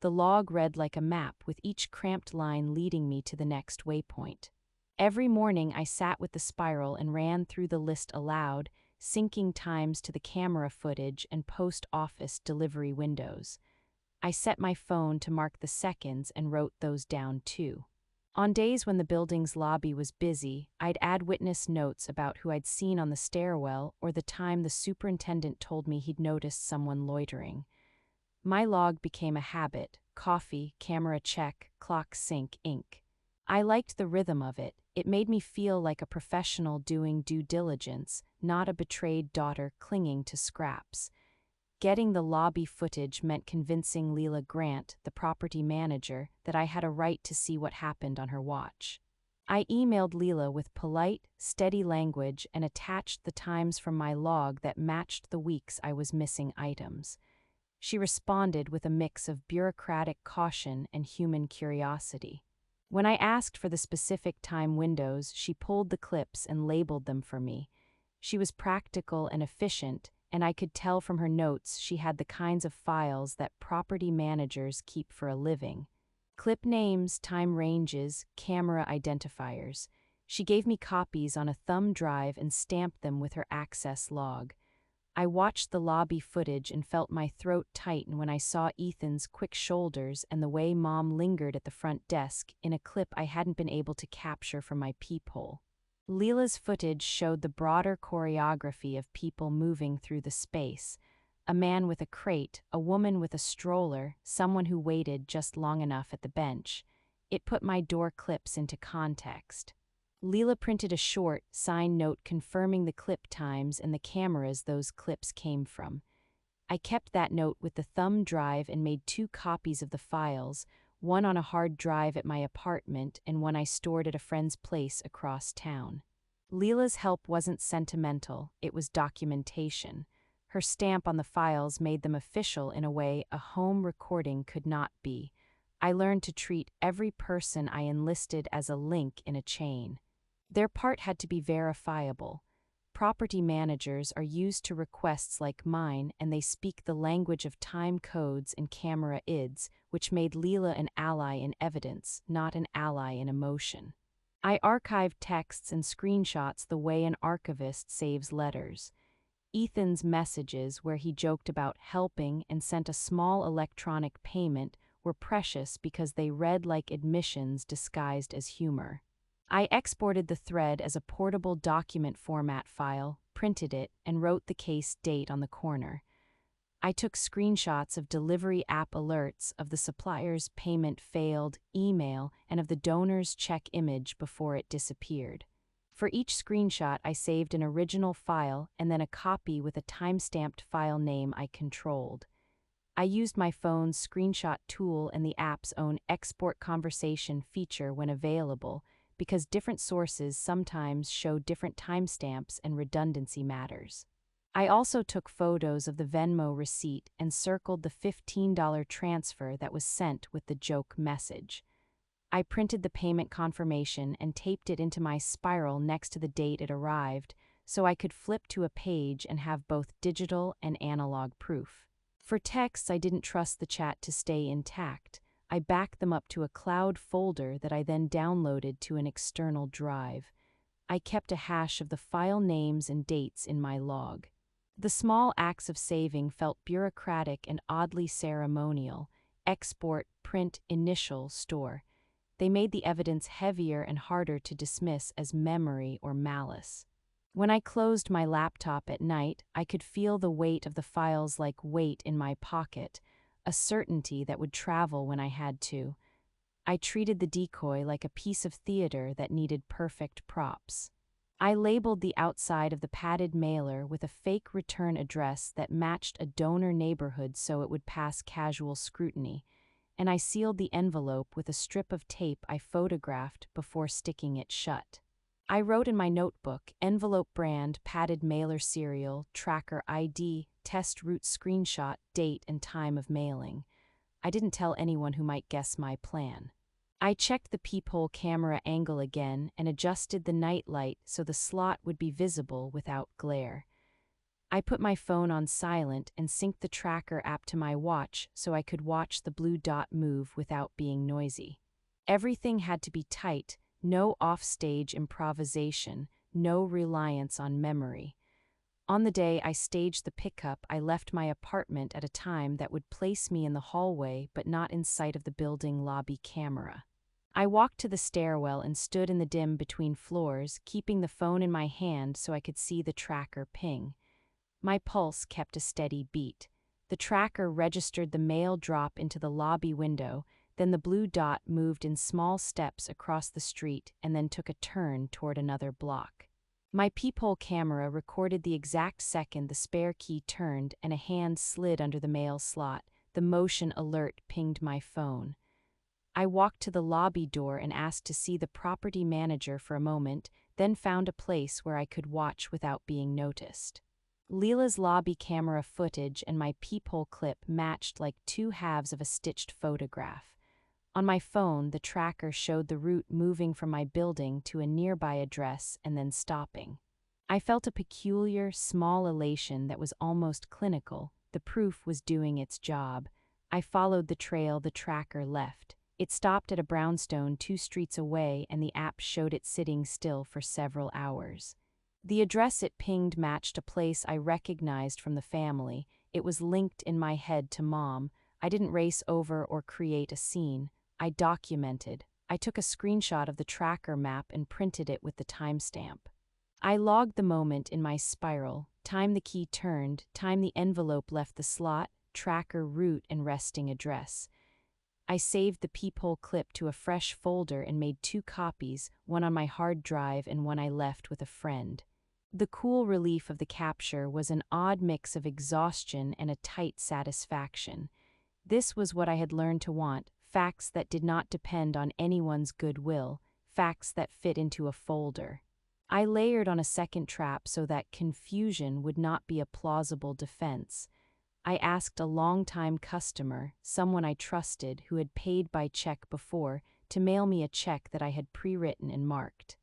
The log read like a map, with each cramped line leading me to the next waypoint. Every morning I sat with the spiral and ran through the list aloud, syncing times to the camera footage and post-office delivery windows. I set my phone to mark the seconds and wrote those down too. On days when the building's lobby was busy, I'd add witness notes about who I'd seen on the stairwell or the time the superintendent told me he'd noticed someone loitering. My log became a habit: coffee, camera check, clock sync, ink. I liked the rhythm of it. It made me feel like a professional doing due diligence, not a betrayed daughter clinging to scraps. Getting the lobby footage meant convincing Leela Grant, the property manager, that I had a right to see what happened on her watch. I emailed Leela with polite, steady language and attached the times from my log that matched the weeks I was missing items. She responded with a mix of bureaucratic caution and human curiosity. When I asked for the specific time windows, she pulled the clips and labeled them for me. She was practical and efficient, and I could tell from her notes she had the kinds of files that property managers keep for a living. Clip names, time ranges, camera identifiers. She gave me copies on a thumb drive and stamped them with her access log. I watched the lobby footage and felt my throat tighten when I saw Ethan's quick shoulders and the way Mom lingered at the front desk in a clip I hadn't been able to capture from my peephole. Leela's footage showed the broader choreography of people moving through the space: a man with a crate, a woman with a stroller, someone who waited just long enough at the bench. It put my door clips into context. Leela printed a short, signed note confirming the clip times and the cameras those clips came from. I kept that note with the thumb drive and made 2 copies of the files, one on a hard drive at my apartment and one I stored at a friend's place across town. Leela's help wasn't sentimental, it was documentation. Her stamp on the files made them official in a way a home recording could not be. I learned to treat every person I enlisted as a link in a chain. Their part had to be verifiable. Property managers are used to requests like mine, and they speak the language of time codes and camera IDs, which made Leela an ally in evidence, not an ally in emotion. I archived texts and screenshots the way an archivist saves letters. Ethan's messages, where he joked about helping and sent a small electronic payment, were precious because they read like admissions disguised as humor. I exported the thread as a portable document format file, printed it, and wrote the case date on the corner. I took screenshots of delivery app alerts, of the supplier's payment failed email, and of the donor's check image before it disappeared. For each screenshot, I saved an original file and then a copy with a time-stamped file name I controlled. I used my phone's screenshot tool and the app's own export conversation feature when available, because different sources sometimes show different timestamps and redundancy matters. I also took photos of the Venmo receipt and circled the $15 transfer that was sent with the joke message. I printed the payment confirmation and taped it into my spiral next to the date it arrived, so I could flip to a page and have both digital and analog proof. For texts, I didn't trust the chat to stay intact. I backed them up to a cloud folder that I then downloaded to an external drive. I kept a hash of the file names and dates in my log. The small acts of saving felt bureaucratic and oddly ceremonial. Export, print, initial, store. They made the evidence heavier and harder to dismiss as memory or malice. When I closed my laptop at night, I could feel the weight of the files like weight in my pocket, a certainty that would travel when I had to. I treated the decoy like a piece of theater that needed perfect props. I labeled the outside of the padded mailer with a fake return address that matched a donor neighborhood so it would pass casual scrutiny, and I sealed the envelope with a strip of tape I photographed before sticking it shut. I wrote in my notebook, envelope brand, padded mailer serial, tracker ID, test route screenshot, date and time of mailing. I didn't tell anyone who might guess my plan. I checked the peephole camera angle again and adjusted the night light so the slot would be visible without glare. I put my phone on silent and synced the tracker app to my watch so I could watch the blue dot move without being noisy. Everything had to be tight, no offstage improvisation, no reliance on memory. On the day I staged the pickup, I left my apartment at a time that would place me in the hallway but not in sight of the building lobby camera. I walked to the stairwell and stood in the dim between floors, keeping the phone in my hand so I could see the tracker ping. My pulse kept a steady beat. The tracker registered the mail drop into the lobby window, then the blue dot moved in small steps across the street and then took a turn toward another block. My peephole camera recorded the exact second the spare key turned and a hand slid under the mail slot. The motion alert pinged my phone. I walked to the lobby door and asked to see the property manager for a moment, then found a place where I could watch without being noticed. Leela's lobby camera footage and my peephole clip matched like two halves of a stitched photograph. On my phone, the tracker showed the route moving from my building to a nearby address and then stopping. I felt a peculiar, small elation that was almost clinical. The proof was doing its job. I followed the trail the tracker left. It stopped at a brownstone 2 streets away, and the app showed it sitting still for several hours. The address it pinged matched a place I recognized from the family. It was linked in my head to Mom. I didn't race over or create a scene. I documented. I took a screenshot of the tracker map and printed it with the timestamp. I logged the moment in my spiral, time the key turned, time the envelope left the slot, tracker route and resting address. I saved the peephole clip to a fresh folder and made 2 copies, one on my hard drive and one I left with a friend. The cool relief of the capture was an odd mix of exhaustion and a tight satisfaction. This was what I had learned to want, facts that did not depend on anyone's goodwill, facts that fit into a folder. I layered on a second trap so that confusion would not be a plausible defense. I asked a longtime customer, someone I trusted who had paid by check before, to mail me a check that I had pre-written and marked.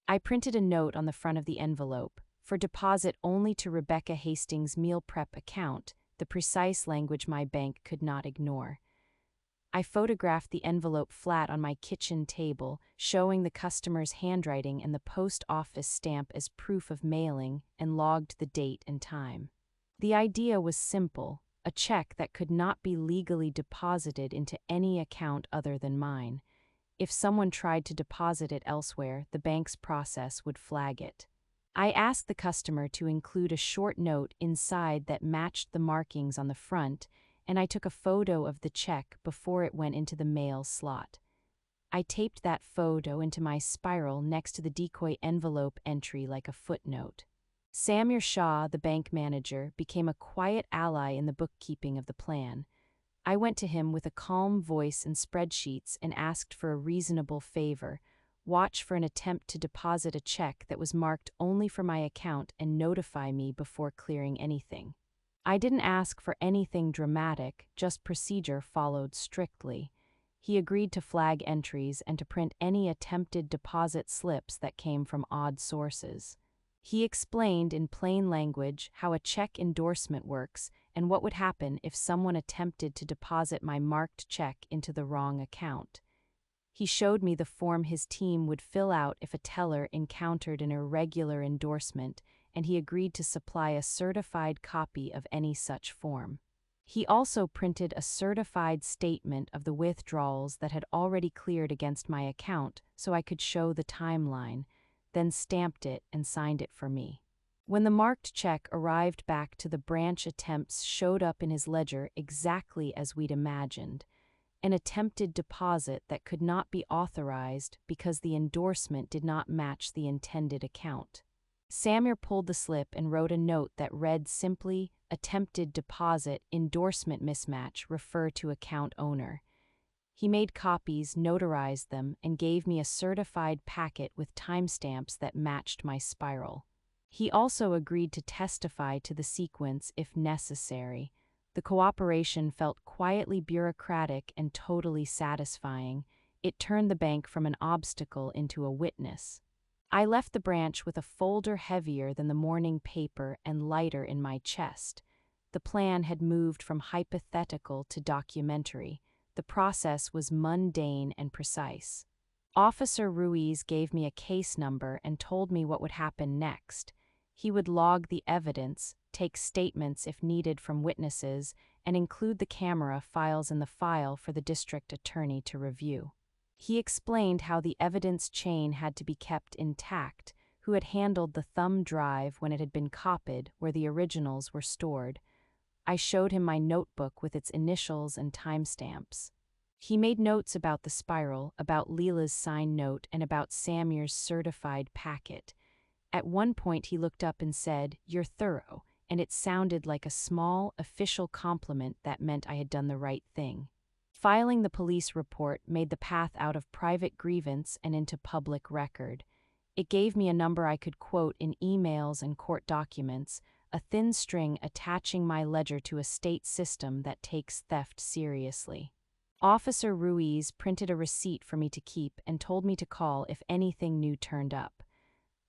I printed a note on the front of the envelope, for deposit only to Rebecca Hastings' meal prep account, the precise language my bank could not ignore. I photographed the envelope flat on my kitchen table, showing the customer's handwriting and the post office stamp as proof of mailing, and logged the date and time. The idea was simple, a check that could not be legally deposited into any account other than mine. If someone tried to deposit it elsewhere, the bank's process would flag it. I asked the customer to include a short note inside that matched the markings on the front, and I took a photo of the check before it went into the mail slot. I taped that photo into my spiral next to the decoy envelope entry like a footnote. Samir Shah, the bank manager, became a quiet ally in the bookkeeping of the plan. I went to him with a calm voice and spreadsheets and asked for a reasonable favor: watch for an attempt to deposit a check that was marked only for my account and notify me before clearing anything. I didn't ask for anything dramatic, just procedure followed strictly. He agreed to flag entries and to print any attempted deposit slips that came from odd sources. He explained in plain language how a check endorsement works and what would happen if someone attempted to deposit my marked check into the wrong account. He showed me the form his team would fill out if a teller encountered an irregular endorsement, and he agreed to supply a certified copy of any such form. He also printed a certified statement of the withdrawals that had already cleared against my account so I could show the timeline, then stamped it and signed it for me. When the marked check arrived back to the branch, attempts showed up in his ledger exactly as we'd imagined. An attempted deposit that could not be authorized because the endorsement did not match the intended account. Samir pulled the slip and wrote a note that read simply, "Attempted deposit, endorsement mismatch, refer to account owner." He made copies, notarized them, and gave me a certified packet with timestamps that matched my spiral. He also agreed to testify to the sequence if necessary. The cooperation felt quietly bureaucratic and totally satisfying. It turned the bank from an obstacle into a witness. I left the branch with a folder heavier than the morning paper and lighter in my chest. The plan had moved from hypothetical to documentary. The process was mundane and precise. Officer Ruiz gave me a case number and told me what would happen next. He would log the evidence, take statements if needed from witnesses, and include the camera files in the file for the district attorney to review. He explained how the evidence chain had to be kept intact, who had handled the thumb drive when it had been copied where the originals were stored. I showed him my notebook with its initials and timestamps. He made notes about the spiral, about Leela's signed note, and about Samir's certified packet. At one point he looked up and said, "You're thorough," and it sounded like a small, official compliment that meant I had done the right thing. Filing the police report made the path out of private grievance and into public record. It gave me a number I could quote in emails and court documents, a thin string attaching my ledger to a state system that takes theft seriously. Officer Ruiz printed a receipt for me to keep and told me to call if anything new turned up.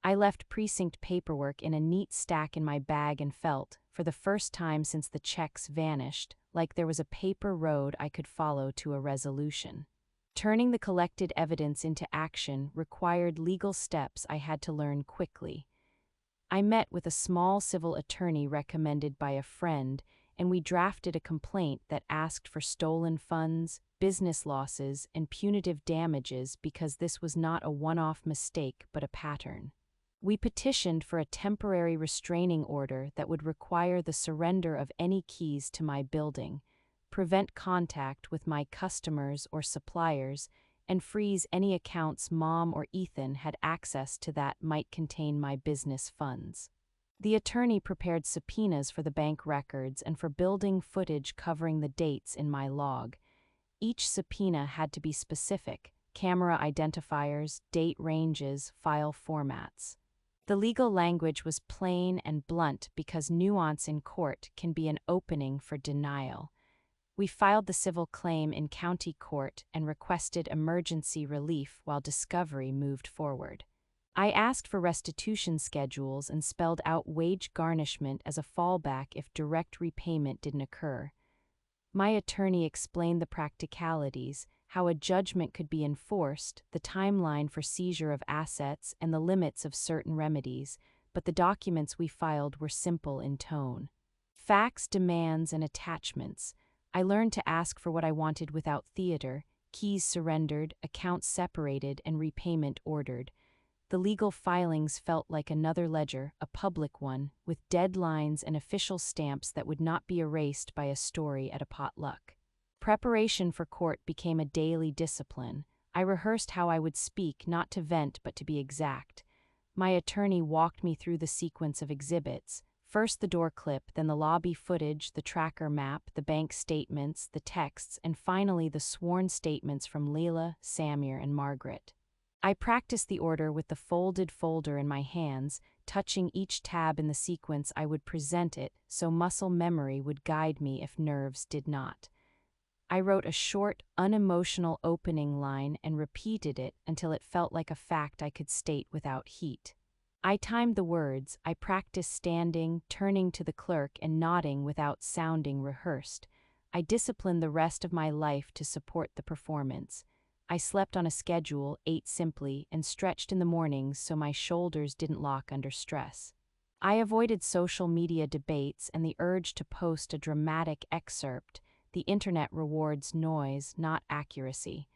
I left precinct paperwork in a neat stack in my bag and felt, for the first time since the checks vanished, like there was a paper road I could follow to a resolution. Turning the collected evidence into action required legal steps I had to learn quickly. I met with a small civil attorney recommended by a friend, and we drafted a complaint that asked for stolen funds, business losses, and punitive damages because this was not a one-off mistake but a pattern. We petitioned for a temporary restraining order that would require the surrender of any keys to my building, prevent contact with my customers or suppliers, and freeze any accounts Mom or Ethan had access to that might contain my business funds. The attorney prepared subpoenas for the bank records and for building footage covering the dates in my log. Each subpoena had to be specific: camera identifiers, date ranges, file formats. The legal language was plain and blunt because nuance in court can be an opening for denial. We filed the civil claim in county court and requested emergency relief while discovery moved forward. I asked for restitution schedules and spelled out wage garnishment as a fallback if direct repayment didn't occur. My attorney explained the practicalities, how a judgment could be enforced, the timeline for seizure of assets, and the limits of certain remedies, but the documents we filed were simple in tone. Facts, demands, and attachments. I learned to ask for what I wanted without theater: keys surrendered, accounts separated, and repayment ordered. The legal filings felt like another ledger, a public one, with deadlines and official stamps that would not be erased by a story at a potluck. Preparation for court became a daily discipline. I rehearsed how I would speak, not to vent but to be exact. My attorney walked me through the sequence of exhibits: first the door clip, then the lobby footage, the tracker map, the bank statements, the texts, and finally the sworn statements from Leila, Samir, and Margaret. I practiced the order with the folded folder in my hands, touching each tab in the sequence I would present it so muscle memory would guide me if nerves did not. I wrote a short, unemotional opening line and repeated it until it felt like a fact I could state without heat. I timed the words. I practiced standing, turning to the clerk, and nodding without sounding rehearsed. I disciplined the rest of my life to support the performance. I slept on a schedule, ate simply, and stretched in the mornings so my shoulders didn't lock under stress. I avoided social media debates and the urge to post a dramatic excerpt. The internet rewards noise, not accuracy.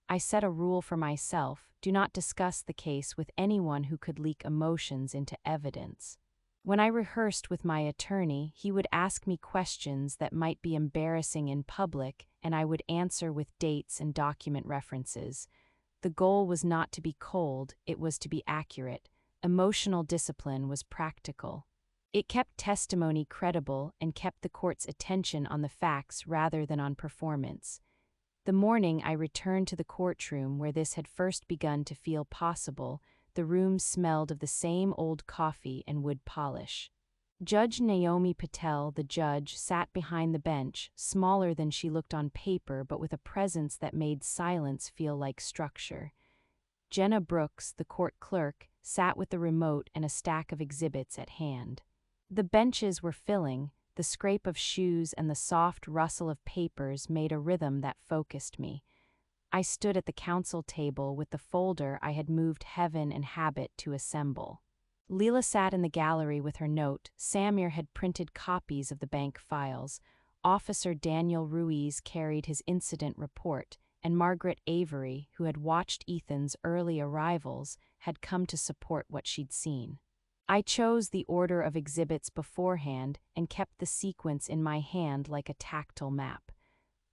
I set a rule for myself: do not discuss the case with anyone who could leak emotions into evidence. When I rehearsed with my attorney, he would ask me questions that might be embarrassing in public, and I would answer with dates and document references. The goal was not to be cold, it was to be accurate. Emotional discipline was practical. It kept testimony credible and kept the court's attention on the facts rather than on performance. The morning I returned to the courtroom where this had first begun to feel possible, the room smelled of the same old coffee and wood polish. Judge Naomi Patel, the judge, sat behind the bench, smaller than she looked on paper but with a presence that made silence feel like structure. Jenna Brooks, the court clerk, sat with the remote and a stack of exhibits at hand. The benches were filling. The scrape of shoes and the soft rustle of papers made a rhythm that focused me. I stood at the counsel table with the folder I had moved heaven and habit to assemble. Leela sat in the gallery with her note. Samir had printed copies of the bank files. Officer Daniel Ruiz carried his incident report, and Margaret Avery, who had watched Ethan's early arrivals, had come to support what she'd seen. I chose the order of exhibits beforehand and kept the sequence in my hand like a tactile map.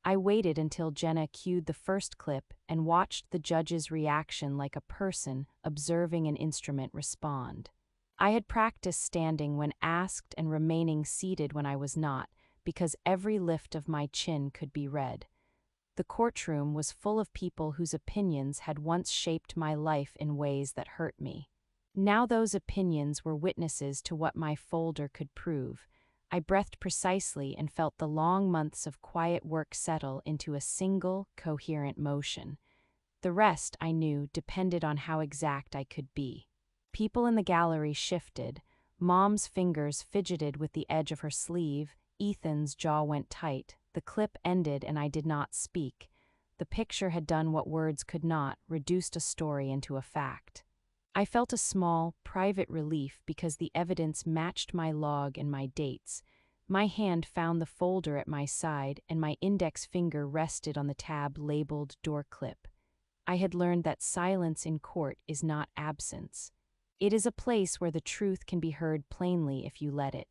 I waited until Jenna cued the first clip and watched the judge's reaction like a person observing an instrument respond. I had practiced standing when asked and remaining seated when I was not, because every lift of my chin could be read. The courtroom was full of people whose opinions had once shaped my life in ways that hurt me. Now those opinions were witnesses to what my folder could prove. I breathed precisely and felt the long months of quiet work settle into a single, coherent motion. The rest, I knew, depended on how exact I could be. People in the gallery shifted. Mom's fingers fidgeted with the edge of her sleeve. Ethan's jaw went tight. The clip ended and I did not speak. The picture had done what words could not, reduced a story into a fact. I felt a small, private relief because the evidence matched my log and my dates. My hand found the folder at my side, and my index finger rested on the tab labeled door clip. I had learned that silence in court is not absence. It is a place where the truth can be heard plainly if you let it.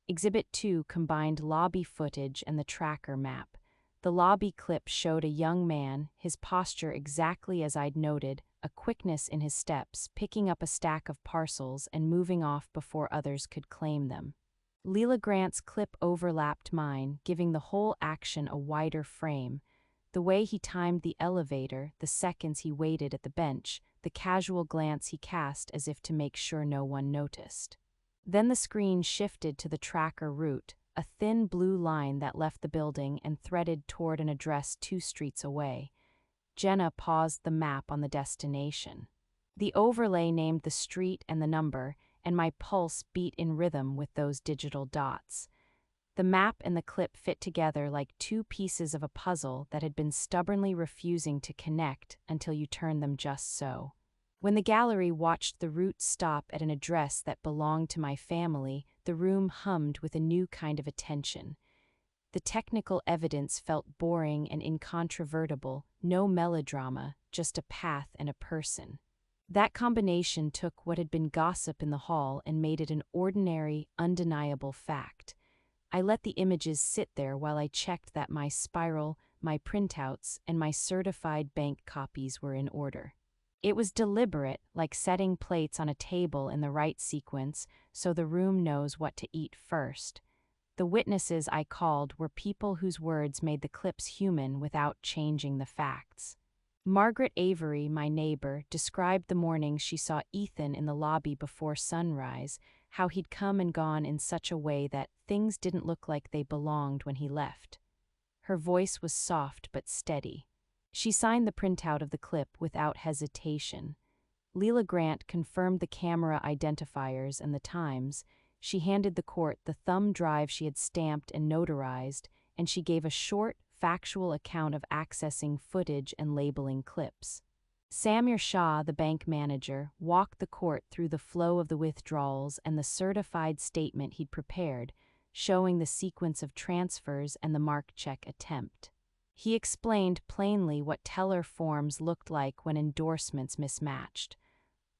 Exhibit 2 combined lobby footage and the tracker map. The lobby clip showed a young man, his posture exactly as I'd noted, a quickness in his steps, picking up a stack of parcels and moving off before others could claim them. Leela Grant's clip overlapped mine, giving the whole action a wider frame. The way he timed the elevator, the seconds he waited at the bench, the casual glance he cast as if to make sure no one noticed. Then the screen shifted to the tracker route, a thin blue line that left the building and threaded toward an address 2 streets away. Jenna paused the map on the destination. The overlay named the street and the number, and my pulse beat in rhythm with those digital dots. The map and the clip fit together like 2 pieces of a puzzle that had been stubbornly refusing to connect until you turned them just so. When the gallery watched the route stop at an address that belonged to my family, the room hummed with a new kind of attention. The technical evidence felt boring and incontrovertible, no melodrama, just a path and a person. That combination took what had been gossip in the hall and made it an ordinary, undeniable fact. I let the images sit there while I checked that my spiral, my printouts, and my certified bank copies were in order. It was deliberate, like setting plates on a table in the right sequence so the room knows what to eat first. The witnesses I called were people whose words made the clips human without changing the facts. Margaret Avery, my neighbor, described the morning she saw Ethan in the lobby before sunrise, how he'd come and gone in such a way that things didn't look like they belonged when he left. Her voice was soft but steady. She signed the printout of the clip without hesitation. Leela Grant confirmed the camera identifiers and the times. She handed the court the thumb drive she had stamped and notarized, and she gave a short, factual account of accessing footage and labeling clips. Samir Shah, the bank manager, walked the court through the flow of the withdrawals and the certified statement he'd prepared, showing the sequence of transfers and the mark check attempt. He explained plainly what teller forms looked like when endorsements mismatched.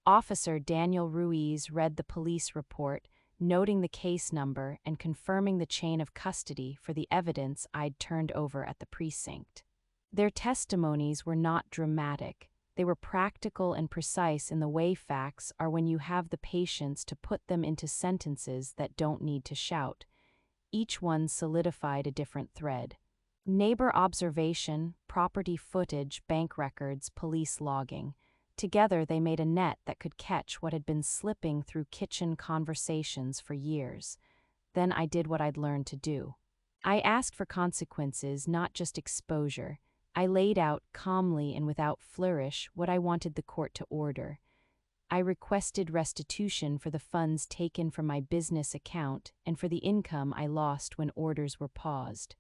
Officer Daniel Ruiz read the police report, noting the case number and confirming the chain of custody for the evidence I'd turned over at the precinct. Their testimonies were not dramatic. They were practical and precise in the way facts are when you have the patience to put them into sentences that don't need to shout. Each one solidified a different thread. Neighbor observation, property footage, bank records, police logging. Together they made a net that could catch what had been slipping through kitchen conversations for years. Then I did what I'd learned to do. I asked for consequences, not just exposure. I laid out, calmly and without flourish, what I wanted the court to order. I requested restitution for the funds taken from my business account and for the income I lost when orders were paused.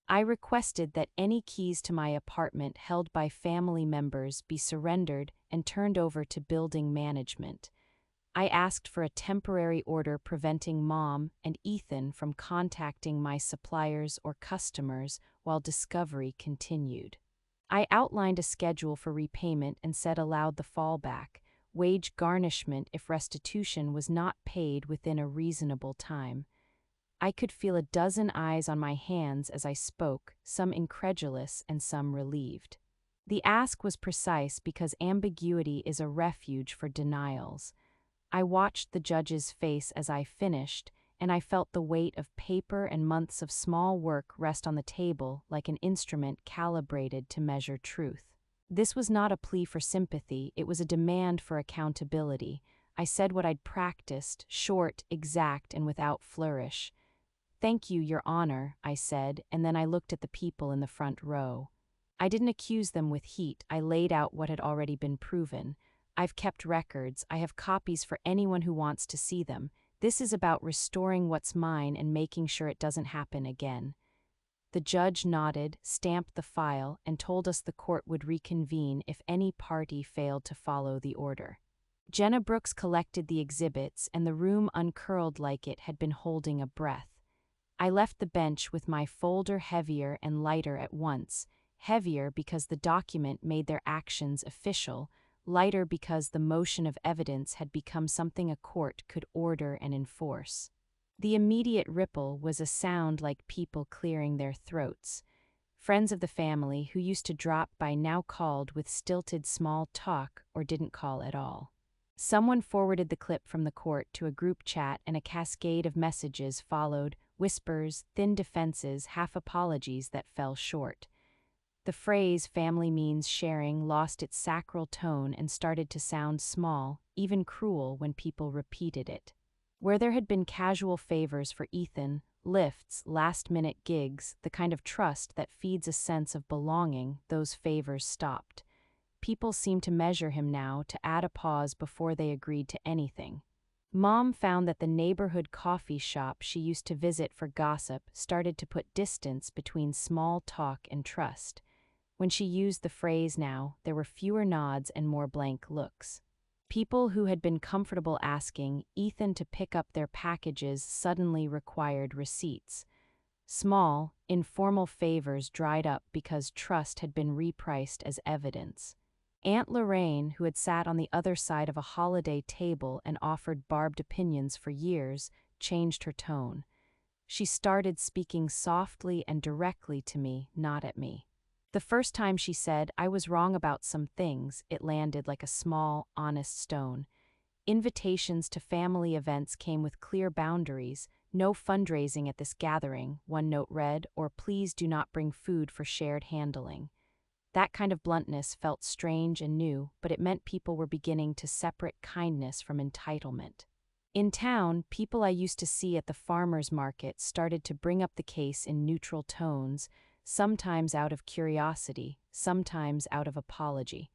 I requested that any keys to my apartment held by family members be surrendered and turned over to building management. I asked for a temporary order preventing Mom and Ethan from contacting my suppliers or customers while discovery continued. I outlined a schedule for repayment and said aloud the fallback, wage garnishment if restitution was not paid within a reasonable time. I could feel a dozen eyes on my hands as I spoke, some incredulous and some relieved. The ask was precise because ambiguity is a refuge for denials. I watched the judge's face as I finished, and I felt the weight of paper and months of small work rest on the table like an instrument calibrated to measure truth. This was not a plea for sympathy, it was a demand for accountability. I said what I'd practiced, short, exact, and without flourish. "Thank you, Your Honor," I said, and then I looked at the people in the front row. I didn't accuse them with heat, I laid out what had already been proven. I've kept records, I have copies for anyone who wants to see them. This is about restoring what's mine and making sure it doesn't happen again. The judge nodded, stamped the file, and told us the court would reconvene if any party failed to follow the order. Jenna Brooks collected the exhibits, and the room uncurled like it had been holding a breath. I left the bench with my folder heavier and lighter at once, heavier because the document made their actions official, lighter because the motion of evidence had become something a court could order and enforce. The immediate ripple was a sound like people clearing their throats. Friends of the family who used to drop by now called with stilted small talk or didn't call at all. Someone forwarded the clip from the court to a group chat and a cascade of messages followed, whispers, thin defenses, half apologies that fell short. The phrase "family means sharing" lost its sacral tone and started to sound small, even cruel when people repeated it. Where there had been casual favors for Ethan, lifts, last-minute gigs, the kind of trust that feeds a sense of belonging, those favors stopped. People seemed to measure him now, to add a pause before they agreed to anything. Mom found that the neighborhood coffee shop she used to visit for gossip started to put distance between small talk and trust. When she used the phrase now, there were fewer nods and more blank looks. People who had been comfortable asking Ethan to pick up their packages suddenly required receipts. Small, informal favors dried up because trust had been repriced as evidence. Aunt Lorraine, who had sat on the other side of a holiday table and offered barbed opinions for years, changed her tone. She started speaking softly and directly to me, not at me. The first time she said I was wrong about some things, it landed like a small, honest stone. Invitations to family events came with clear boundaries: no fundraising at this gathering, one note read, or please do not bring food for shared handling. That kind of bluntness felt strange and new, but it meant people were beginning to separate kindness from entitlement. In town, people I used to see at the farmers' market started to bring up the case in neutral tones, sometimes out of curiosity, sometimes out of apology.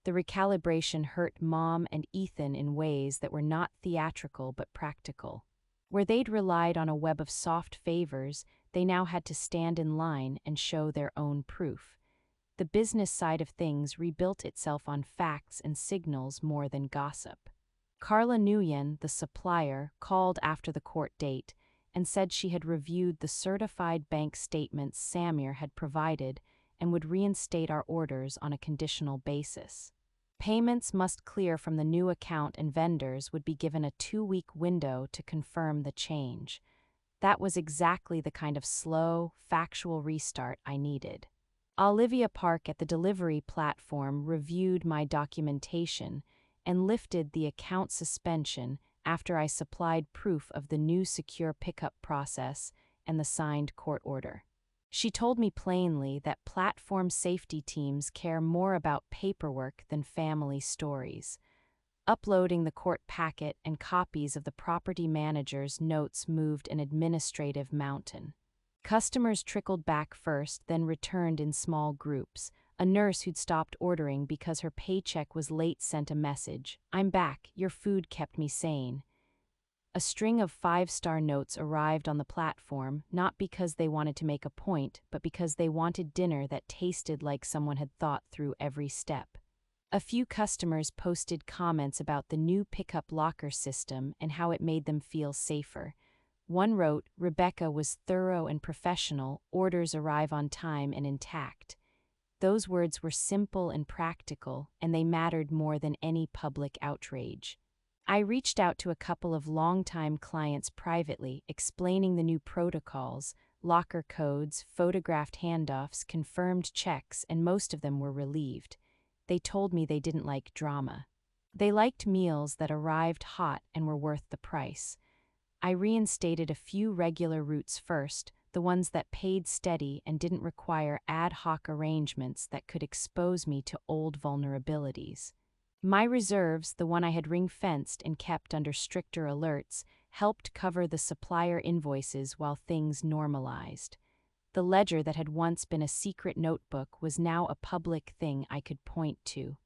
The recalibration hurt Mom and Ethan in ways that were not theatrical but practical. Where they'd relied on a web of soft favors, they now had to stand in line and show their own proof. The business side of things rebuilt itself on facts and signals more than gossip. Carla Nguyen, the supplier, called after the court date and said she had reviewed the certified bank statements Samir had provided and would reinstate our orders on a conditional basis. Payments must clear from the new account and vendors would be given a 2-week window to confirm the change. That was exactly the kind of slow, factual restart I needed. Olivia Park at the delivery platform reviewed my documentation and lifted the account suspension after I supplied proof of the new secure pickup process and the signed court order. She told me plainly that platform safety teams care more about paperwork than family stories. Uploading the court packet and copies of the property manager's notes moved an administrative mountain. Customers trickled back first, then returned in small groups. A nurse who'd stopped ordering because her paycheck was late sent a message, "I'm back, your food kept me sane." A string of 5-star notes arrived on the platform, not because they wanted to make a point, but because they wanted dinner that tasted like someone had thought through every step. A few customers posted comments about the new pickup locker system and how it made them feel safer. One wrote, "Rebecca was thorough and professional, orders arrive on time and intact." Those words were simple and practical, and they mattered more than any public outrage. I reached out to a couple of longtime clients privately, explaining the new protocols, locker codes, photographed handoffs, confirmed checks, and most of them were relieved. They told me they didn't like drama. They liked meals that arrived hot and were worth the price. I reinstated a few regular routes first, the ones that paid steady and didn't require ad hoc arrangements that could expose me to old vulnerabilities. My reserves, the one I had ring-fenced and kept under stricter alerts, helped cover the supplier invoices while things normalized. The ledger that had once been a secret notebook was now a public thing I could point to.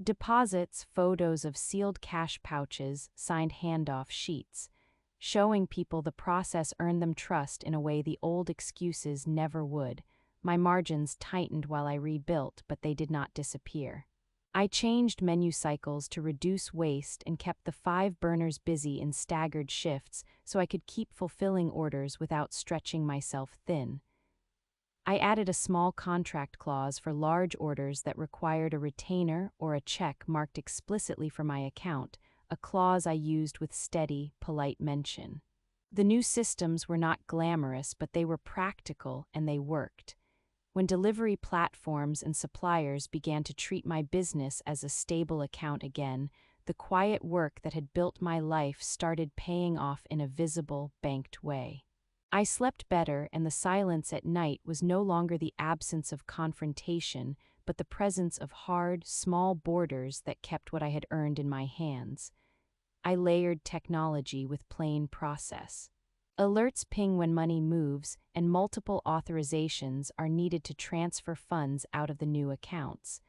Deposits, photos of sealed cash pouches, signed handoff sheets. Showing people the process earned them trust in a way the old excuses never would. My margins tightened while I rebuilt, but they did not disappear. I changed menu cycles to reduce waste and kept the 5 burners busy in staggered shifts so I could keep fulfilling orders without stretching myself thin. I added a small contract clause for large orders that required a retainer or a check marked explicitly for my account, a clause I used with steady, polite mention. The new systems were not glamorous, but they were practical and they worked. When delivery platforms and suppliers began to treat my business as a stable account again, the quiet work that had built my life started paying off in a visible, banked way. I slept better, and the silence at night was no longer the absence of confrontation, but the presence of hard, small borders that kept what I had earned in my hands. I layered technology with plain process. Alerts ping when money moves, and multiple authorizations are needed to transfer funds out of the new accounts.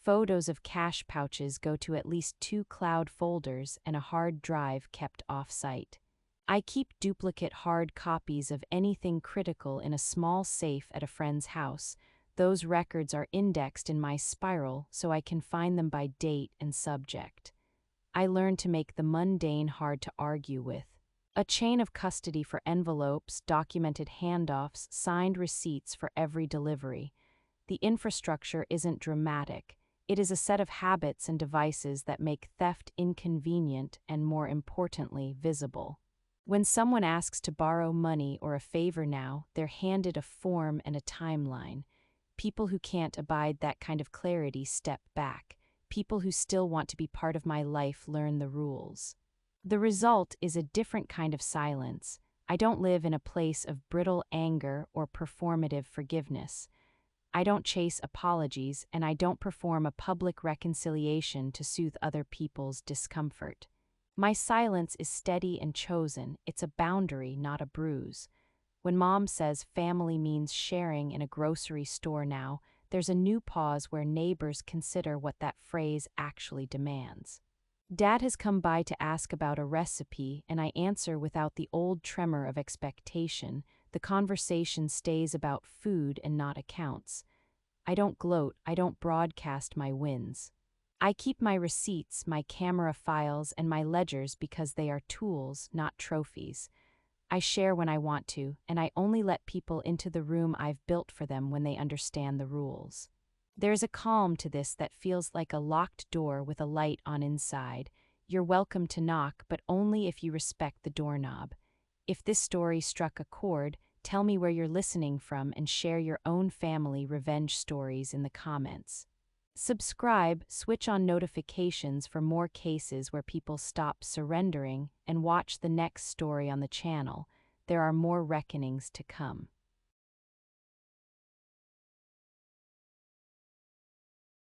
Photos of cash pouches go to at least 2 cloud folders and a hard drive kept off-site. I keep duplicate hard copies of anything critical in a small safe at a friend's house. Those records are indexed in my spiral so I can find them by date and subject. I learned to make the mundane hard to argue with. A chain of custody for envelopes, documented handoffs, signed receipts for every delivery. The infrastructure isn't dramatic. It is a set of habits and devices that make theft inconvenient and, more importantly, visible. When someone asks to borrow money or a favor now, they're handed a form and a timeline. People who can't abide that kind of clarity step back. People who still want to be part of my life learn the rules. The result is a different kind of silence. I don't live in a place of brittle anger or performative forgiveness. I don't chase apologies, and I don't perform a public reconciliation to soothe other people's discomfort. My silence is steady and chosen. It's a boundary, not a bruise. When Mom says family means sharing in a grocery store now, there's a new pause where neighbors consider what that phrase actually demands. Dad has come by to ask about a recipe, and I answer without the old tremor of expectation. The conversation stays about food and not accounts. I don't gloat, I don't broadcast my wins. I keep my receipts, my camera files, and my ledgers because they are tools, not trophies. I share when I want to, and I only let people into the room I've built for them when they understand the rules. There's a calm to this that feels like a locked door with a light on inside. You're welcome to knock, but only if you respect the doorknob. If this story struck a chord, tell me where you're listening from and share your own family revenge stories in the comments. Subscribe, switch on notifications for more cases where people stop surrendering, and watch the next story on the channel. There are more reckonings to come.